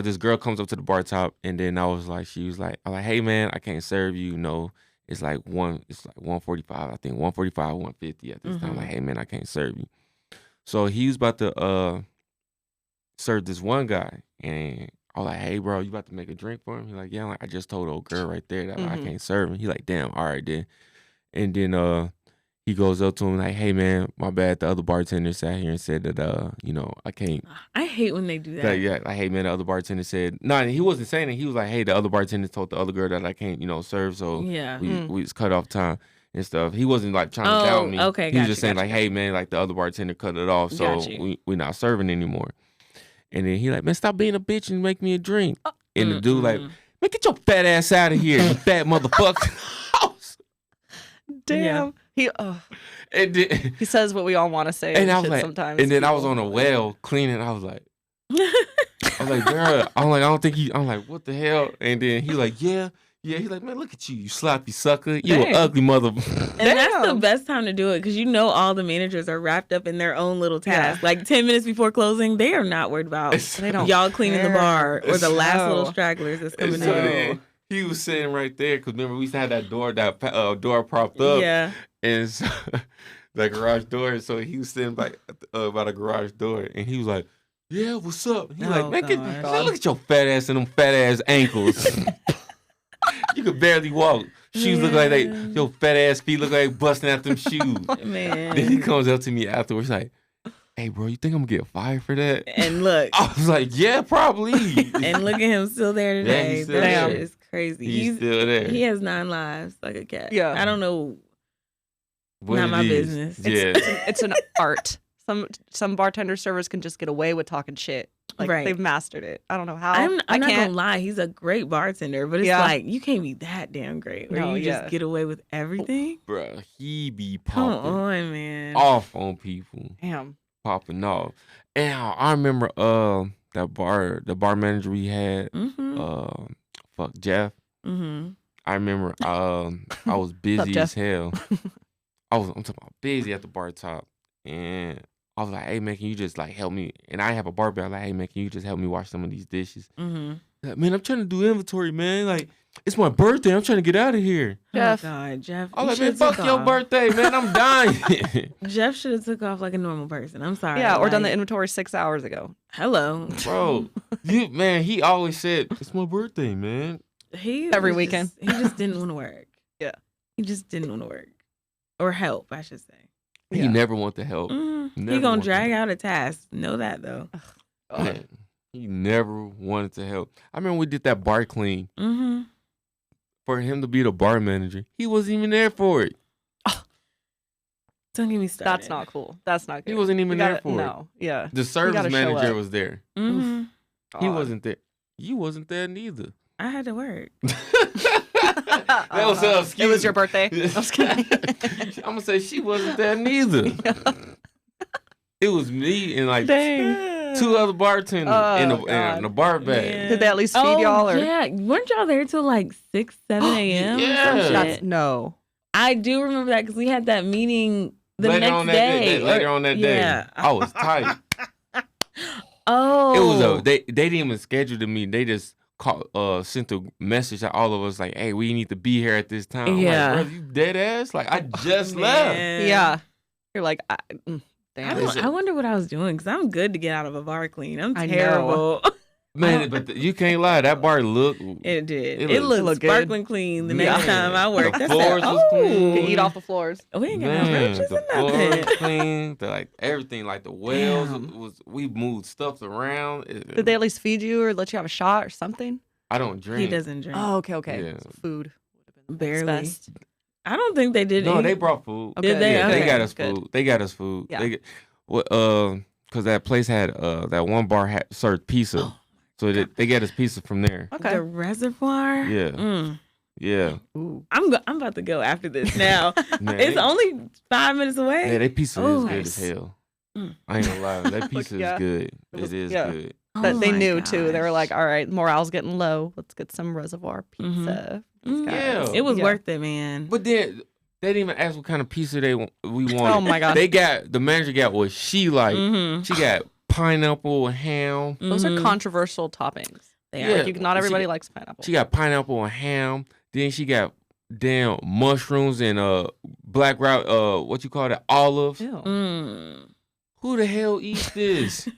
this girl comes up to the bar top, and then I was like, I'm like, "Hey man, I can't serve you. No, it's like 145. I think 145, 150 at this time. Mhm. Like, hey man, I can't serve you." So he was about to serve this one guy, and I was like, "Hey bro, you about to make a drink for him?" He's like, "Yeah." I'm like, "I just told old girl right there that I Mhm. can't serve him." He like, "Damn, all right then." And then he goes up to him like, "Hey man, my bad. The other bartender sat here and said that I can't." I hate when they do that. Like, yeah, like, "Hey man, the other bartender said." No, he wasn't saying it. He was like, "Hey, the other bartender told the other girl that I can't, serve, so Yeah. we just cut off time and stuff." He wasn't like trying to doubt me. Okay, He was gotcha, just saying gotcha, like, "Hey man, like the other bartender cut it off, so Gotcha. we're not serving anymore." And then he like, "Man, stop being a bitch and make me a drink." And the dude like, Mm-mm. "Man, get your fat ass out of here, you fat motherfucker." Damn. And then, He says what we all want to say and I was shit like, sometimes. and then I was people. on a well cleaning. I was like, "Girl," I'm like, "I don't think he." I'm like, "What the hell?" And then he like, "Yeah." He's like, "Man, look at you, you sloppy sucker. You Dang. an ugly mother." And that's the Damn. best time to do it because all the managers are wrapped up in their own little task. Yeah. Like 10 minutes before closing, they are not worried about They don't y'all cleaning the care. bar or the last little No. stragglers that's And coming so in. then he was sitting right there because remember we used to have that door propped up, Yeah. and so, the garage door. So he was sitting by the garage door, and he was like, "Yeah, what's up?" He like, Oh, "Man, gosh. man, look at your fat ass and them fat ass ankles. You could barely walk. Shoes look like Man. your fat ass feet look like busting out them shoes." Then he Man. comes up to me afterwards like, "Hey, bro, you think I'm gonna get fired for that?" And look. I was like, "Yeah, probably." And look at him still there Yeah, today. he's still That there. shit is crazy. He's still there. He has 9 lives like a cat. Yeah. I don't know. What Not it my is. business. Yeah. It's an art. Some bartender servers can just get away with talking shit. Like Right. they've mastered it. I don't know how. I'm I not can't. gonna lie, he's a great bartender, but it's Yeah. like you can't be that damn great where No, you yeah. just get away with everything. Bruh, he be Come popping on, man. off on people. Damn. Popping off. And I remember the bar manager we had, Mm-hmm. Jeff. Mm-hmm. I remember I was busy Jeff? as hell. I'm talking about busy at the bar top. And I was like, "Hey man, can you just like help me?" And I have a bar bill. Like, "Hey man, can you just help me wash some of these dishes?" Mm-hmm. Like, "Man, I'm trying to do inventory, man. Like, it's my birthday. I'm trying to get out of here." Jeff. Oh God, Jeff. I you was like, "Man, should've fuck took your off. birthday, man. I'm dying." Jeff should have took off like a normal person. I'm sorry. Yeah, or done the like, inventory 6 hours ago. hello. Bro, he always said, "It's my birthday, man." He Every was weekend. he just didn't want to work. Yeah. He just didn't want to work or help, I should say. He Yeah. never want to help. Mhm. He Never gonna wanted to drag help. out a task. Know that though. Man, he never wanted to help. I remember we did that bar clean. Mm-hmm. For him to be the bar manager, he wasn't even there for it. Don't get me started. That's not cool. That's not good. He wasn't even You there gotta- for it. No. Yeah. The service gotta show manager up. was there. Mm-hmm. He God. wasn't there. You wasn't there neither. I had to work. That was her excuse. It was your birthday. I'm I was kidding. gonna say she wasn't there neither. It was me and like Dang. 2 other bartenders Oh, in God. the bar bag. Yeah. Did they at least feed Oh, y'all? Or? yeah. Weren't y'all there till like 6, 7 a.m.? or some Yeah. shit? That's, no. I do remember that because we had that meeting the Later next on that day. later on that day, Yeah. I was tight. Oh. It was they didn't even schedule the meeting. They just sent a message to all of us like, "Hey, we need to be here at this time." I'm Yeah. like, "Bro, you dead ass? Like I just left." Man. Yeah. You're like, damn. I wonder what I was doing because I'm good to get out of a bar clean. I'm I know. terrible. Man, but you can't lie. That bar looked. It did. It It looked looked good. sparkling clean the next Yeah. time I worked. The I floors said, was clean. You oh, can eat off the floors. we ain't got no Man, roaches the or floor was nothing. clean. Like everything, like the wells Damn. was. We moved stuff around. Did they at least feed you or let you have a shot or something? I don't drink. He doesn't drink. Oh, okay. Yeah. So food would have been Barely. best. I don't think they did. No, any- they brought food. Okay. Did they? Yeah, Okay. they got us Good. food. They got us food. Yeah. They get, cause that place had that one bar had served pizza, Oh, so they got us pizza from there. Okay. The reservoir. Yeah. Mm. Yeah, Ooh. I'm about to go after this now. man, It's they, only 5 minutes away. yeah, that pizza Oh, is good nice. as hell. Mm. I ain't gonna lie, that pizza Yeah. is good. It was- It is yeah. good. That Oh they my knew too. They were gosh. like, all right, morale's getting low. Let's get some reservoir pizza. These Mhm. guys. Yeah. It was Yeah. worth it, man. But then they didn't even ask what kind of pizza we wanted. Oh my gosh. They got the manager got what she like. Mhm. She got pineapple and ham. Those are Mhm. controversial toppings. They Yeah. are. Not She everybody got- likes pineapple. She got pineapple and ham. Then she got damn mushrooms and black route what you call that, olives. Ew. Mm. Who the hell eats this?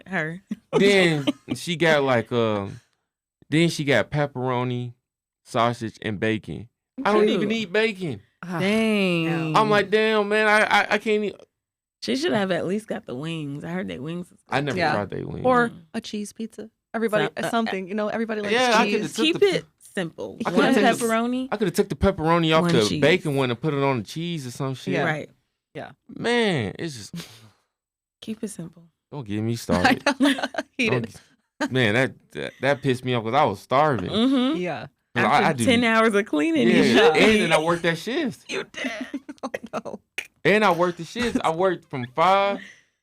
Her. Then she got like then she got pepperoni, sausage, and bacon. I don't even Cute. eat bacon. Ah, Dang. I'm like, damn man, I can't eat. she should have at least got the wings. I heard that wings. Was I never Yeah. tried that wing. Or Mm. a cheese pizza. Everybody, So- something. Everybody likes Yeah, I cheese. could've keep the- it simple. I One could've taken the- pepperoni. I could have took the pepperoni off One the cheese. bacon one and put it on the cheese or some shit. Yeah. Right. Man, it's just Keep it simple. don't get me started. Heated. Don't- Man, that pissed me off because I was starving. Mm-hmm. Yeah. 'Cause After I do. 10 hours of cleaning, you Yeah, should and be. then I worked that shift. You did. Oh no. And I worked the shifts. I worked from 5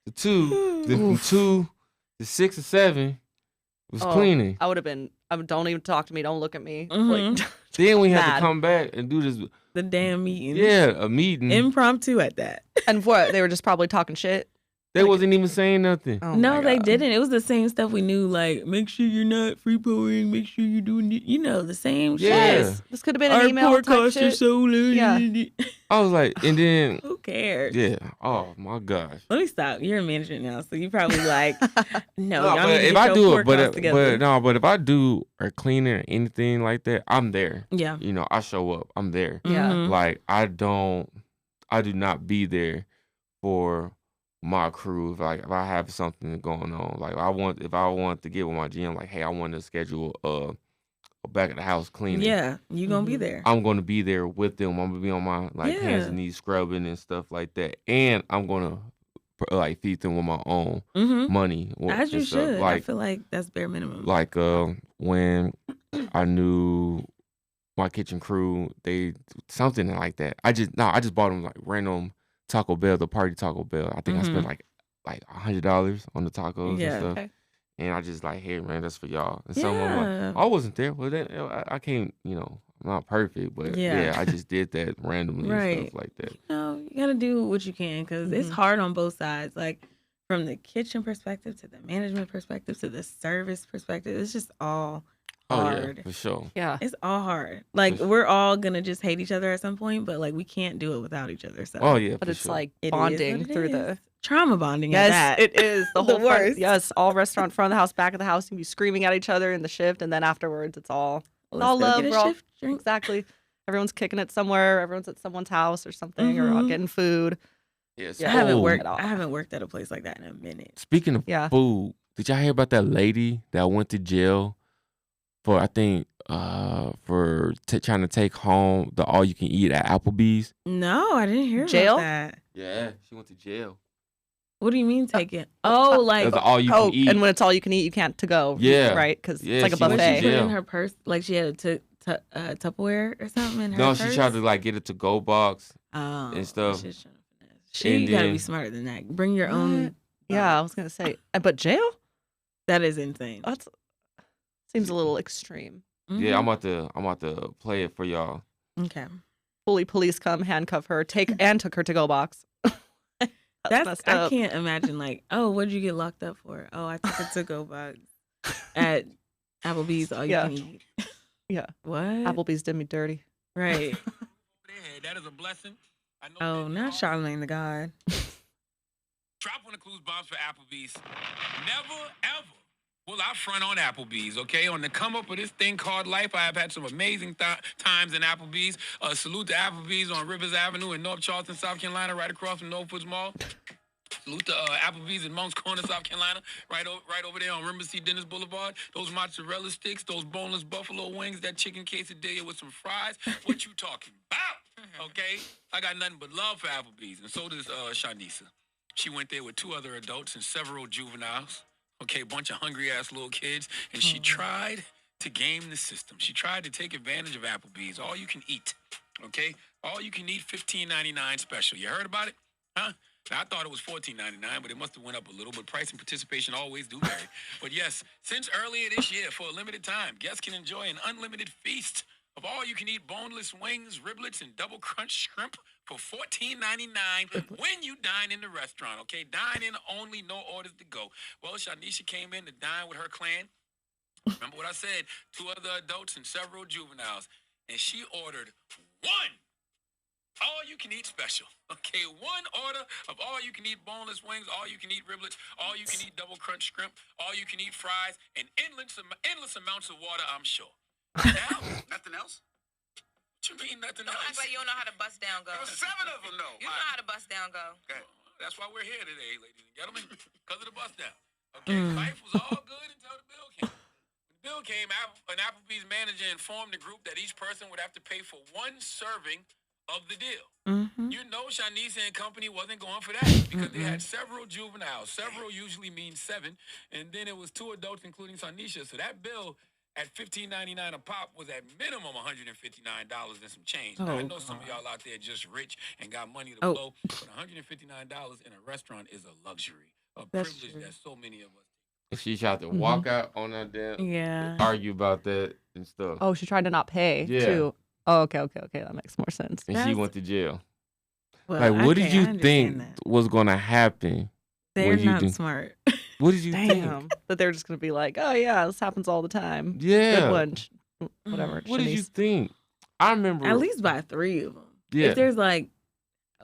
to 2, then from 2 to 6 or 7 was Oh, cleaning. I would have been. Don't even talk to me. Don't look at me. Mhm. Like, Then we had Mad. to come back and do this. The damn meeting. Yeah, a meeting. Impromptu at that. and what? They were just probably talking shit. They wasn't even saying nothing. Oh No, my they God. didn't. It was the same stuff we knew. Like, make sure you're not free pouring. Make sure you're doing, the same Yeah. shit. This could have been Our an email poor type costs are shit. so low. Yeah. I was like, and then, Who cares? yeah. Oh my gosh. Let me stop. You're in management now, so you probably like, no, No, y'all but need to if get I your do poor it, but costs together. but if I do or cleaning or anything like that, I'm there. Yeah. You know, I show up. I'm there. Yeah. Mhm. Like I do not be there for my crew. If I have something going on, like if I want to get with my GM, like, hey, I want to schedule a back of the house cleaning. Yeah, you gonna be Mhm. there. I'm gonna be there with them. I'm gonna be on my hands Yeah. and knees scrubbing and stuff like that, and I'm gonna like feed them with my own Mm-hmm. money. As you and stuff. should. I Like feel like that's bare minimum. when I knew my kitchen crew, they something like that. I just bought them like random Taco Bell, the party Taco Bell. I think I spent Mhm. like $100 on the tacos Yeah. and stuff. Okay. And I just like, hey man, that's for y'all. And some of them Yeah. like, I wasn't there. Well, then I can't, I'm not perfect, but Yeah. yeah, I just did that randomly and Right. stuff like that. You gotta do what you can because it's Mhm. hard on both sides. Like from the kitchen perspective to the management perspective to the service perspective, it's just all Oh hard. yeah, for sure. Yeah. It's all hard. Like For we're all gonna just hate each other at some point, but like we can't do it without each other. So Oh yeah, But for it's sure. like it is bonding what it through is. the. trauma bonding. at Yes, that. it is the The whole front- worst. Yes, all restaurant front of the house, back of the house. You be screaming at each other in the shift, and then afterwards, it's all Let's all go love, get a bro. shift drink. exactly. Everyone's kicking it somewhere. Everyone's at someone's house or something, or all Mhm. getting food. Yes. Yeah. I haven't Oh, worked. At all. I haven't worked at a place like that in a minute. Speaking of Yeah. food, did y'all hear about that lady that went to jail for I think for trying to take home the all you can eat at Applebees? No, I didn't hear Jail? about that. Yeah, she went to jail. What do you mean take it? Oh, like That's all you Oh, can eat. and when it's all you can eat, you can't to go. Yeah. Right? Because Yeah, it's like a she went to what she buffet. put jail. in her purse? Like she had a Tupperware or something in her No, purse? she tried to like get it to go box. Oh, and stuff. she's trying to finesse. She And gotta then- be smarter than that. Bring your own. What? Yeah, I was gonna say, but jail? That is insane. That's seems a little extreme. Yeah, I'm Mhm. about to play it for y'all. Okay. Fully police come, handcuff her, took her to go box. That's messed I up. can't imagine. Like, oh, what did you get locked up for? Oh, I took a to-go box at Applebee's. All you Yeah. can eat. Yeah. What? Applebee's did me dirty. Right. That is a blessing. I know Oh, that not y'all Charlamagne the God. Drop one of Clues bombs for Applebee's. Never ever Well, I front on Applebees, okay? On the come up of this thing called life, I have had some amazing times in Applebees. Salute to Applebees on Rivers Avenue in North Charleston, South Carolina, right across from Northwoods Mall. Salute to Applebee's in Moncks Corner, South Carolina, right over there on River Dennis Boulevard. Those mozzarella sticks, those boneless buffalo wings, that chicken quesadilla with some fries. What you talking about? Okay? I got nothing but love for Applebee's, and so does Shanisa. She went there with 2 other adults and several juveniles. Okay, bunch of hungry-ass little kids, and she tried to game the system. She tried to take advantage of Applebee's. All you can eat, okay? All you can eat, $15.99 special. You heard about it? Huh? Now, I thought it was $14.99, but it must have went up a little. But price and participation always do vary. But yes, since earlier this year, for a limited time, guests can enjoy an unlimited feast of all-you-can-eat boneless wings, riblets, and double crunch shrimp for $14.99 when you dine in the restaurant. Okay, dine in only, no orders to go. Well, Shanisha came in to dine with her clan. Remember what I said? 2 other adults and several juveniles, and she ordered 1 all-you-can-eat special. Okay, 1 order of all-you-can-eat boneless wings, all-you-can-eat riblets, all-you-can-eat double crunch shrimp, all-you-can-eat fries, and endless amounts of water, I'm sure. Now, nothing else? What you mean nothing Don't else? act like you don't know how to bust down go. There were 7 of them, though. You know how to bust down go. Okay. That's why we're here today, ladies and gentlemen, because of the bust down. Okay, life was all good until the bill came. When the bill came, an Applebee's manager informed the group that each person would have to pay for 1 serving of the deal. You know Shanisa and company wasn't going for that because they had several juveniles. Several usually means 7, and then it was 2 adults, including Shanisha. So that bill at $15.99 a pop was at minimum $159 and some change. Now, I know some of y'all out there just rich and got money to blow, but $159 in a restaurant is a luxury, a privilege that so many of us. She tried to walk out on that damn, argue about that and stuff. Oh, she tried to not pay too. Oh, okay. That makes more sense. And she went to jail. Well, like, what did you think that was going to happen? they're not smart. What did you think? That they're just going to be like, oh, yeah, this happens all the time. Yeah. Good one. Whatever. What did you think? I remember. At least buy 3 of them. Yeah. If there's like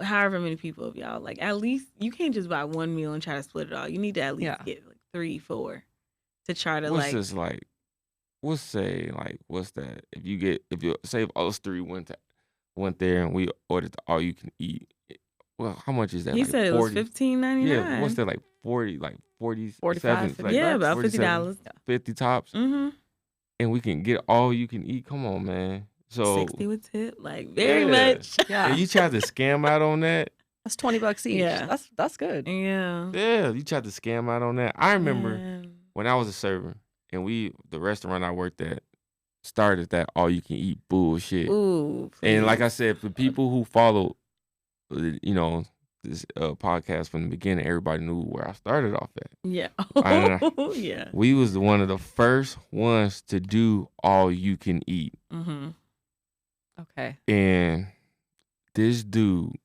however many people of y'all, like at least you can't just buy 1 meal and try to split it all. You need to at least get like 3, 4 to try to what's this like? What's that? If you say if us 3 went there and we ordered the all you can eat. Well, how much is that? He like said it was $15.99. Yeah, what's that like 40, like 47, 45, yeah, about $50. 50 tops. And we can get all you can eat. Come on, man. So 60 with tip, like very much. Yeah. And you tried to scam out on that. That's $20 each. Yeah. That's good. Yeah. Yeah, you tried to scam out on that. I remember when I was a server and the restaurant I worked at started that all you can eat bullshit. Ooh. And like I said, for people who follow, this podcast from the beginning, everybody knew where I started off at. Yeah. Yeah. We was one of the first ones to do all you can eat. Okay. And this dude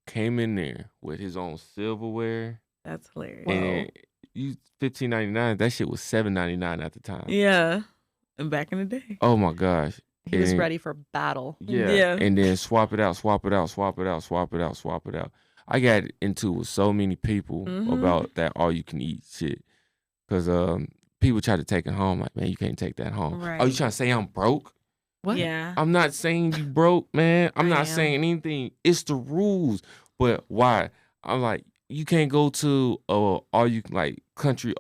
came in there with his own silverware. That's hilarious. And you $15.99, that shit was $7.99 at the time. Yeah. And back in the day. Oh my gosh. He was ready for battle. Yeah. And then swap it out. I got into with so many people about that all you can eat shit. Because people try to take it home. Like, man, you can't take that home. Right. Oh, you trying to say I'm broke? What? Yeah. I'm not saying you broke, man. I'm not saying anything. It's the rules. But why? I'm like, you can't go to all you like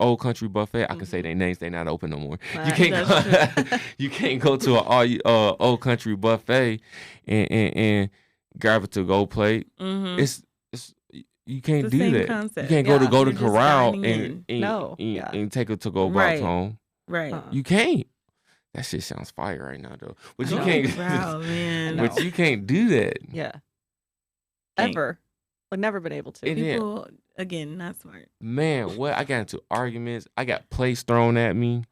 old country buffet. I can say their names. They not open no more. You can't go. You can't go to an old country buffet and grab a to-go plate. It's you can't do that. Concept. You can't go to Corral and take a to-go box home. Right. You can't. That shit sounds fire right now though. But you can't. Wow, man. But you can't do that. Yeah. Ever. Like never been able to. People again, not smart. Man, what I got into arguments. I got plates thrown at me.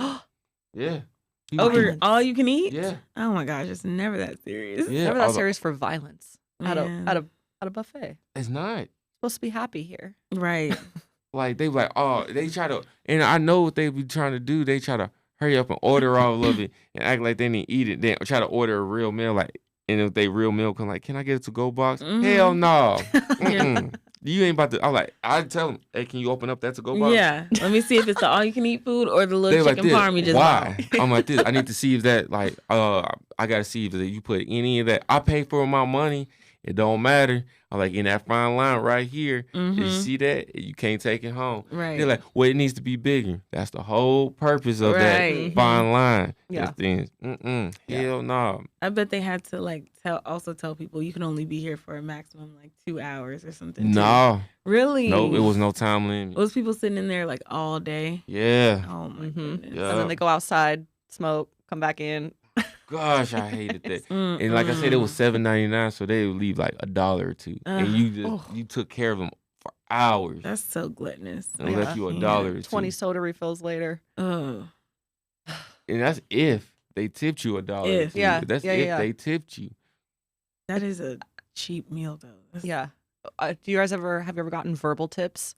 Yeah. Over all you can eat? Yeah. Oh my gosh, it's never that serious. Yeah. Never that serious for violence. At a buffet. It's not. Supposed to be happy here. Right. Like they like, oh, they try to, and I know what they be trying to do. They try to hurry up and order all of it and act like they didn't eat it. Then try to order a real meal, like, and if they real meal come like, can I get a to-go box? Hell no. You ain't about to. I tell them, hey, can you open up that to go box? Yeah. Let me see if it's the all you can eat food or the They little like chicken this. parm you just Why? bought. I'm like this. I need to see if that I gotta see if you put any of that. I pay for my money. It don't matter. I'm like in that fine line right here. You see that? You can't take it home. Right. They're like, well, it needs to be bigger. That's the whole purpose of Right. that fine line. Yeah. Just things. Hell no. I bet they had to like tell people you can only be here for a maximum like 2 hours or something. too. No. Really? No, it was no time limit. Was people sitting in there like all day? Yeah. Oh my Mhm. goodness. Yeah. And then they go outside, smoke, come back in. Gosh, I hated that. Mm-mm. And like I said, it was $7.99, so they would leave like $1 or $2, and you took care of them for hours. That's so gluttonous. And left you Yeah. $1 or $2. 20 soda refills later. Oh. And that's if they tipped you $1 or If. $2. Yeah. That's Yeah, if yeah. they tipped you. That is a cheap meal though. That's- Yeah. Do you guys have you ever gotten verbal tips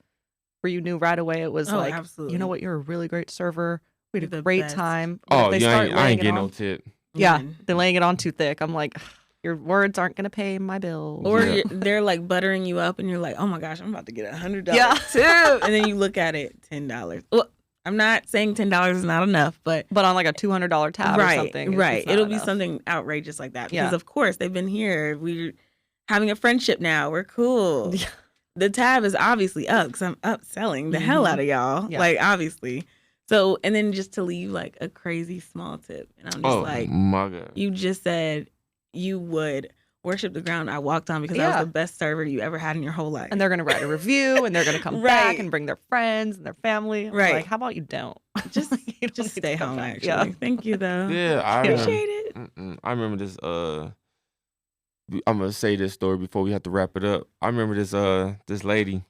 where you knew right away it was Oh, like, absolutely. you know what, you're a really great server. We had a The great best. time. But if Oh, they yeah, start I laying ain't it getting no on- tip. Yeah, Mm. they're laying it on too thick. I'm like, your words aren't gonna pay my bills. Or Yeah. they're like buttering you up, and you're like, "Oh my gosh, I'm about to get $100 Yeah. tip," and then you look at it, $10. Well, I'm not saying $10 is not enough, but But on like a $200 tab or something. right, it's not it'll be enough. something outrageous like that. Yeah. Because of course they've been here. We're having a friendship now. We're cool. Yeah. The tab is obviously up because I'm upselling the hell out of y'all. Yeah. Like obviously. So and then just to leave like a crazy small tip, and I'm just like, my God. you just said you would worship the ground I walked on because I Yeah. was the best server you ever had in your whole life. And they're gonna write a review and they're gonna come Right. back and bring their friends and their family. I'm Right. Like, how about you don't? just You don't just need stay to come home. back. Actually, Yeah. thank you though. Yeah, I Appreciate remember. it. I remember this. I'm gonna say this story before we have to wrap it up. I remember this lady,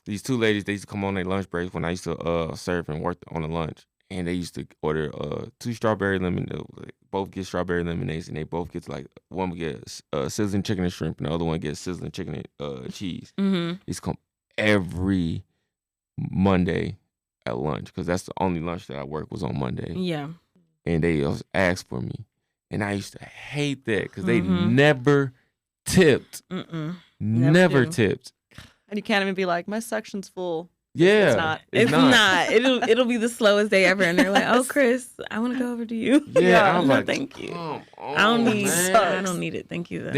these two ladies. They used to come on their lunch breaks when I used to serve and work on the lunch, and they used to order 2 strawberry lemonade. Both get strawberry lemonades, and they both get like one would get sizzling chicken and shrimp, and the other one gets sizzling chicken and cheese. Mm-hmm. They used to come every Monday at lunch because that's the only lunch that I work was on Monday. Yeah. And they always asked for me. And I used to hate that because they Mhm. never tipped. Mm-mm. Never do. tipped. And you can't even be like, my section's full. Yeah. not. It's not. It'll be the slowest day ever, and they're like, "Oh, Chris, I want to go over to you." Yeah, I was no, like, thank you. come on, I don't need. man. I don't need it. Thank you. Though.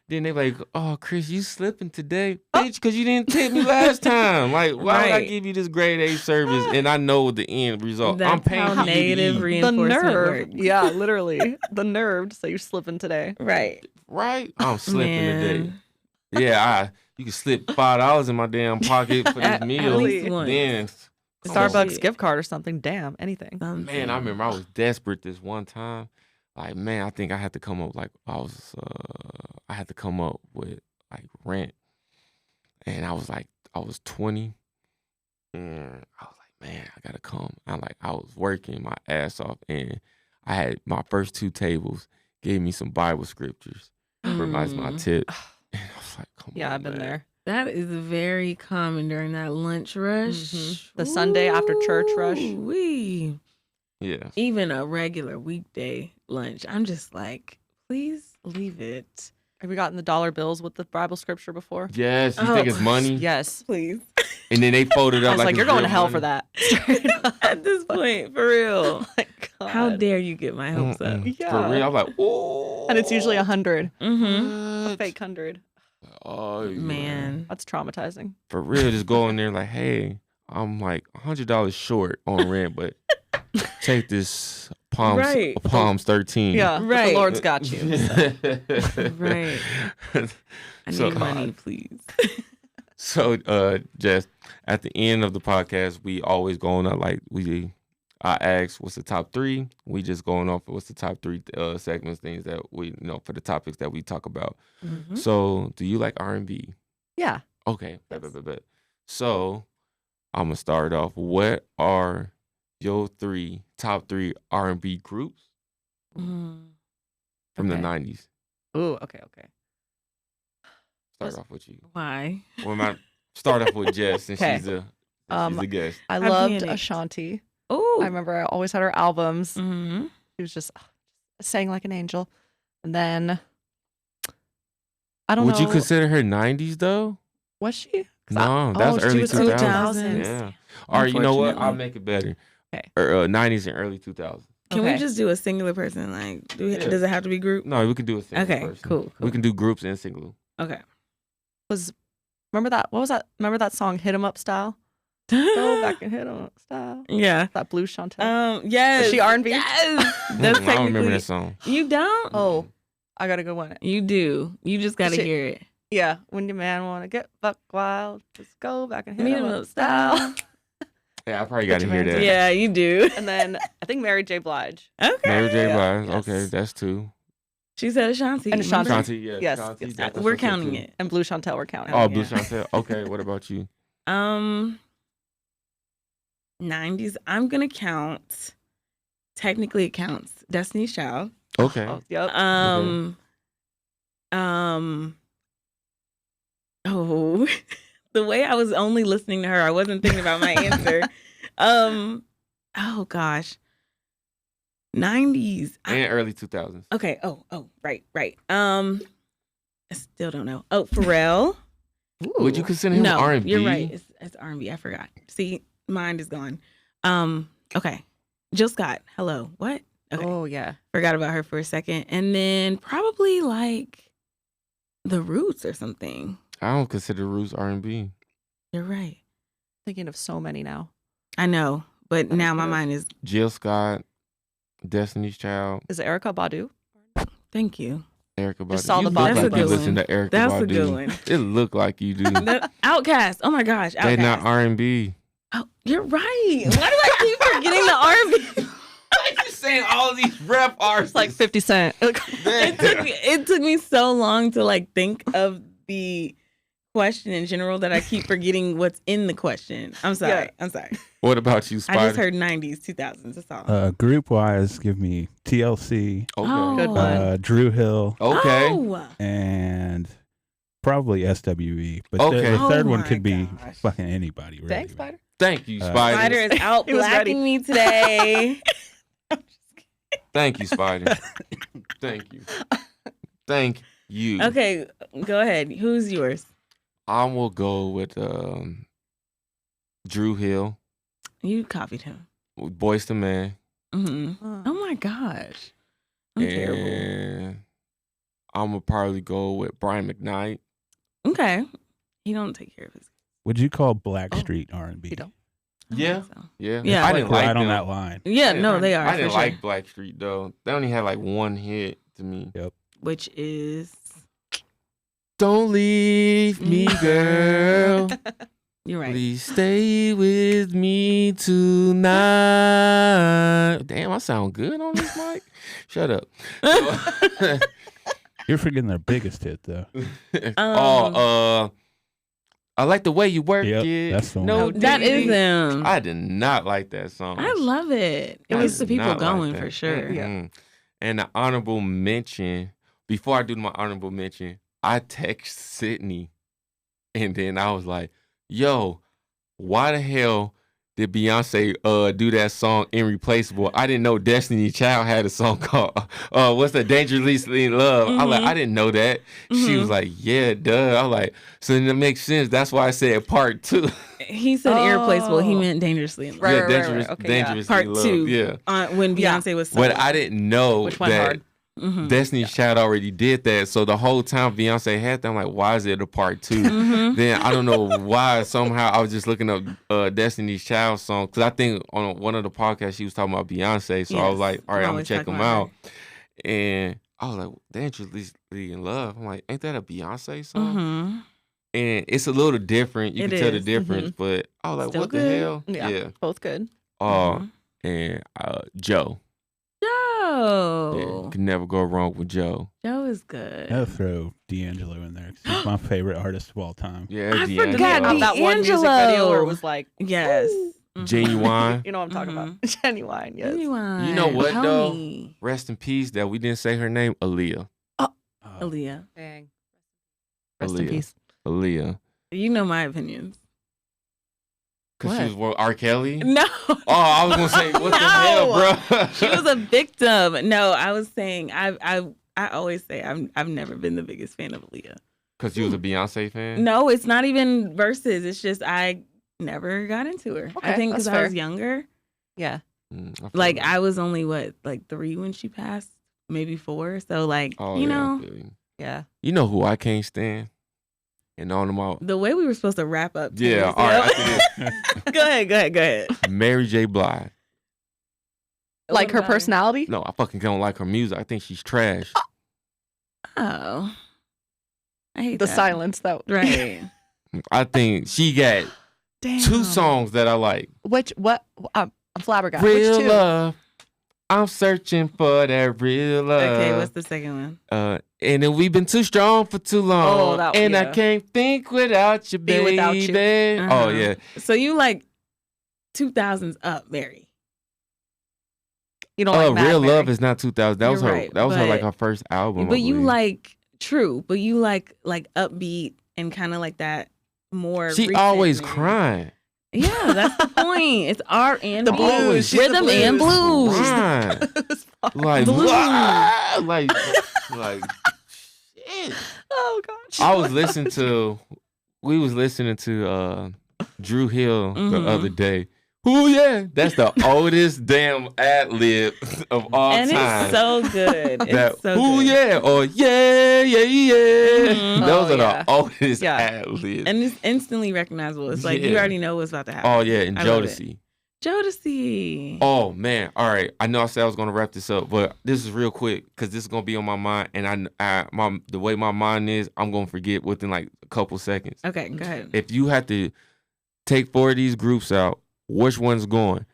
Then they like, oh, Chris, you slipping today, bitch, because you didn't tip me last time. Like, why would I Right. give you this grade A service and I know the end result? I'm That's paying how for you to negative eat. The reinforcement nerve. works. Yeah, literally. The nerve to say you're slipping today. Right. Right? I'm slipping today. Man. Yeah, you can slip $5 in my damn pocket for this At meal. least once. Then come on. Starbucks Shit. gift card or something. Damn, anything. Man, I remember I was desperate this one time. Like, man, I think I had to come up I had to come up with like rent. And I was 20. And I was like, man, I gotta come. I was working my ass off and I had my first 2 tables gave me some Bible scriptures for my tip. And I was like, come on. Yeah, I've been man. there. That is very common during that lunch rush. Mhm. The Sunday after church rush. We Yeah. even a regular weekday lunch. I'm just like, please leave it. Have you gotten the dollar bills with the Bible scripture before? Yes, you Oh. think it's money? Yes. Please. And then they folded I up was like, it's you're going to real hell money. for that. At this point, for real. Oh my God. How dare you get my hopes up? Mm-mm. Yeah. For real, I'm like, ooh. And it's usually 100. Mm-hmm. A What? fake 100. Oh yeah. Man. That's traumatizing. For real, just go in there like, hey, I'm like $100 short on rent, but take this Right. Palms 13. Yeah. But Right. the Lord's got you. Right. I need So, money, please. So, Jess, at the end of the podcast, we always going on I ask what's the top 3. We just going off of what's the top 3 segments, things that we for the topics that we talk about. Mhm. So, do you like R&B? Yeah. Okay. Yes. Bet. So, I'm gonna start off. What are your top 3 R&B groups Mm. from the Okay. 90s? Ooh, okay. Start off with you. Why? Start off with Jess, since Okay. she's the gest. I I'd be loved in it. Ashanti. Oh. I remember I always had her albums. Mm-hmm. She was just sang like an angel. And then I don't Would know. you consider her 90s though? Was she? No, that's she early was 2000s. 2000s. Yeah. All right, you know what? I'll Unfortunately. make it better. Okay. 90s and early 2000s. Can we Okay. just do a singular person? Like, Yeah. does it have to be group? No, we can do a single Okay, person. cool. We can do groups and single. Okay. Remember that? What was that? Remember that song, "Hit 'Em Up Style"? Go back and hit 'em up style. Yeah. That Blue Chantel. Yes. Is she R&B? Yes. That's I don't remember technically. that song. You don't? Oh, I gotta go one. You do. You just gotta Shit. hear it. Yeah, when your man wanna get buck wild, just go back and hit Meet 'em 'em up up style. style. Yeah, I probably got to your hear man that. to- Yeah, you do. And then I think Mary J. Blige. Okay. Mary J. Yeah, Blige. yes. Okay, that's two. She said Ashanti. And Ashanti. remember? Shanti, yeah. Yes, Shanti, yes. that's We're what I said counting too. it. And Blue Chantel were counting. Oh, Blue Yeah. Chantel. Okay, what about you? 90s. I'm gonna count. Technically, it counts. Destiny's Child. Okay. Oh, yep. Oh, the way I was only listening to her, I wasn't thinking about my answer. Oh gosh, 90s. And early 2000s. Okay. Oh, right. I still don't know. Oh, Pharrell. Would you consider him No, R&B? you're right. It's R&B. I forgot. See, mind is gone. Okay. Jill Scott. Hello. What? Okay. Oh, yeah. Forgot about her for a second. And then probably like The Roots or something. I don't consider Roots R&B. You're right. Thinking of so many now. I know, but That now is my good. mind is. Jill Scott, Destiny's Child, Is it Erica Badu? Thank you. Erica Badu. Just saw You the look bottom like of you it. listen to Erica That's Badu. a good one. It look like you do. Outcast. Oh my gosh. They not Outcast. R&B. Oh, you're right. Why do I keep forgetting the R&B? You saying all these rap artists It's like 50 Cent. It took me so long to like think of the question in general that I keep forgetting what's in the question. I'm sorry. Yeah. I'm sorry. What about you, Spider? I just heard 90s, 2000s. That's all. Group wise, give me TLC, Okay. Oh. Good one. Drew Hill, Okay. Oh. and probably SWE. But Okay. the third Oh one my could be gosh. fucking anybody. Really. Thanks, Spider. Thank you, Uh, Spider. Spider is out He was ready. blacking me today. Thank you, Spider. Thank you. Thank you. Okay, go ahead. Who's yours? I will go with Drew Hill, You copied him. Boyz II Men, hmm Oh. Oh my gosh. I'm terrible. and I'm gonna probably go with Brian McKnight. Okay. He don't take care of his. Would you call Blackstreet R&B? You don't. I don't Yeah. think so. Yeah, Yeah. I didn't Right like on them. that line. Yeah, I no, didn't- they are. I didn't for like sure. Blackstreet though. They only had like one hit to me. Which is Don't leave me, girl. you're right. Please stay with me tonight. Damn, I sound good on this mic. Shut up. You're forgetting their biggest hit though. I like the way you work Yep, it. that's the one. No, That is diggity. them. I did not like that song. I love it. It I gets the did people not like going that. for sure. Yeah. Mm-mm. And the honorable mention, before I do my honorable mention, I text Sydney and then I was like, yo, why the hell did Beyonce do that song Irreplaceable? I didn't know Destiny Child had a song called what's that, Dangerously in Love. Mhm. I didn't know that. She was like, yeah, duh. I was like, so then it makes sense. That's why I said part 2. He said irreplaceable. He Oh. meant dangerously in love. Right, yeah, right, dangerous, right. Okay, yeah. dangerously Part in love. 2. Yeah. When Yeah. Beyonce was But solo. I didn't know Which went that hard. Mhm. Destiny's Child already did that. So the whole time Beyonce had that, I'm like, why is it a part 2? Mhm. Then I don't know why. Somehow I was just looking up Destiny's Child song because I think on one of the podcasts she was talking about Beyonce. So I was Yes. like, all right, I'm gonna Always check talking them about out. And I was like, Dangerously in Love. I'm like, ain't that a Beyonce song? Mhm. And it's a little different. You It can tell the is. difference, but I was like, Still what the good. hell? Yeah. Both good. Mhm. And Joe. Joe. Yeah, could never go wrong with Joe. Joe is good. I'll throw D'Angelo in there 'cause he's my favorite artist of all time. Yeah, I D'Angelo. forgot About that one music video where D'Angelo. it was like, Yes. Mhm. Genuine. you know what I'm talking about. Genuine, yes. Genuine. You know what, though? Homie. Rest in peace that we didn't say her name, Aaliyah. Aaliyah. Dang. Rest in Aaliyah. peace. Aaliyah. You know my opinions. Because she What? was with R. Kelly? No. Oh, I was going to say, what the hell, No. bro? She was a victim. No, I was saying I always say I've never been the biggest fan of Aaliyah. Because you was a Beyonce fan? No, it's not even verses. It's just I never got into her. I Okay, think that's because I was fair. younger. Yeah. I feel Like that. I was only what, like 3 when she passed, maybe 4. So like Oh, you yeah, I know, feel you. Yeah. You know who I can't stand? And on them all. the way we were supposed to wrap up. too, Yeah, is- all right. After go ahead. this, Mary J. Blige. Like What her about personality? No, I fucking don't like her music. I think she's trash. Oh, I hate The that. silence that Right. I think she got Damn. 2 songs that I like. What? I'm flabbergasted. Which Real two? love. I'm searching for that real love. Okay, what's the second one? And then we've been too strong for too long. Oh, that- and I yeah. can't think without you, Be baby. without you. Oh Uh-huh. yeah. So you like 2000s up, Mary? You don't like Mad Real Mary. Love is not 2000. That was You're her. right, That was her like but- her first album. I But you believe. like true, but you like upbeat and kind of like that more. She recent always Mary. crying. Yeah, that's the point. It's R and The B, blues. She's the rhythm and blues. blues. Crying. It's fine. like, Blues. "Wah!" like shit. Oh gosh. I was listening to. We was listening to Drew Hill the Mhm. other day. Oh yeah, that's the oldest damn ad lib of all And time. it's so good. that It's so ooh good. yeah or yeah yeah yeah. Mhm. Those Oh, are yeah. the oldest Yeah. ad libs. And it's instantly recognizable. It's like you Yeah. already know what's about to happen. Oh yeah, and I love it. Jodeci. Jodeci. Oh man, all right. I know I said I was gonna wrap this up, but this is real quick because this is gonna be on my mind, and the way my mind is, I'm gonna forget within like a couple seconds. Okay, go ahead. If you had to take 4 of these groups out, which one's going?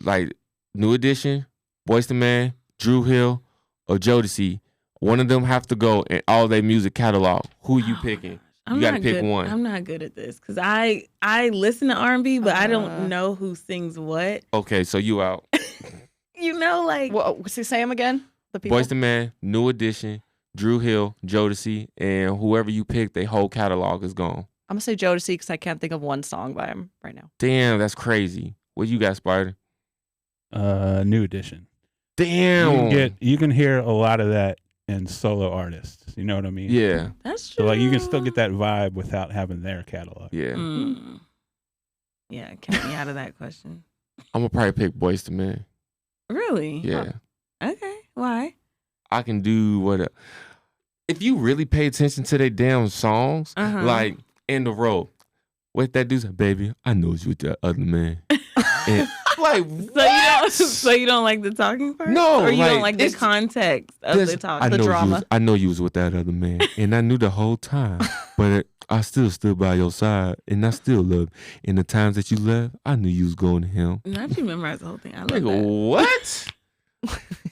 Like New Edition, Boyz II Men, Drew Hill, or Jodeci. One of them have to go in all their music catalog. Who you picking? I'm You gotta not pick good. one. I'm not good at this because I listen to R&B, but I Uh. don't know who sings what. Okay, so you out. You know, like Well, say them again. The people. Boyz II Men, New Edition, Drew Hill, Jodeci, and whoever you pick, their whole catalog is gone. I'm gonna say Jodeci because I can't think of one song by him right now. Damn, that's crazy. What you got, Spider? New Edition. Damn. You can hear a lot of that in solo artists. You know what I mean? Yeah, that's true. So like you can still get that vibe without having their catalog. yeah. Mm. Yeah, count me out of that question. I'm gonna probably pick Boyz II Men. Really? Yeah, Okay. Why? I can do what. If you really pay attention to their damn songs, Uh-huh. like In the Road, what that dude said, baby, I know you with that other man. And, like what? So you don't like the talking part? No, or you don't like, like the it's- context of This- the talk. I The know drama. I know you was with that other man, and I knew the whole time. But I still stood by your side, and I still love. In the times that you left, I knew you was going to him. Not you memorize the whole thing. I love Nigga, that. what?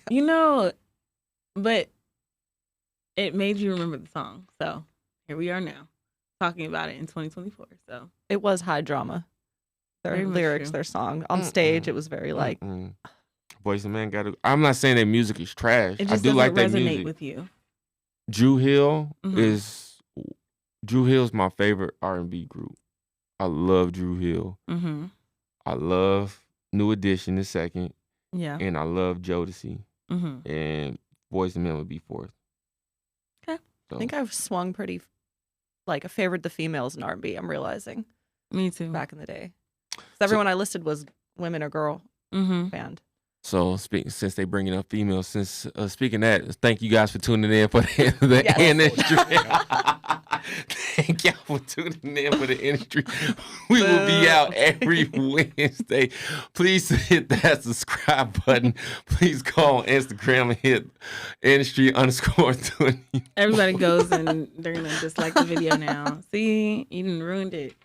You know, but it made you remember the song. So here we are now, talking about it in 2024. So It was high drama. Their Very much lyrics, true. their song on stage, it was very like Boyz II Men got to. I'm not saying that music is trash. it I just do doesn't like that resonate music. with you. Drew Hill Mhm. is Drew Hill's my favorite R&B group. I love Drew Hill. Mm-hmm. I love New Edition the second, Yeah. and I love Jodeci. Mm-hmm. And Boyz II Men would be fourth. Okay. So, I think I've swung pretty like I favored the females in R&B. I'm realizing Me too. back in the day. 'Cause everyone I listed was women or girl Mm-hmm. band. so since they bringing up females, speaking of that, thank you guys for tuning in for the Yes. industry. Thank y'all for tuning in for the industry. We will be out every Wednesday. Please hit that subscribe button. Please go on Instagram and hit industry_20. Everybody goes and they're gonna dislike the video now. See, you done ruined it.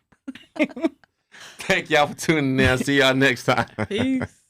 Thank y'all for tuning in. See y'all next time. Peace.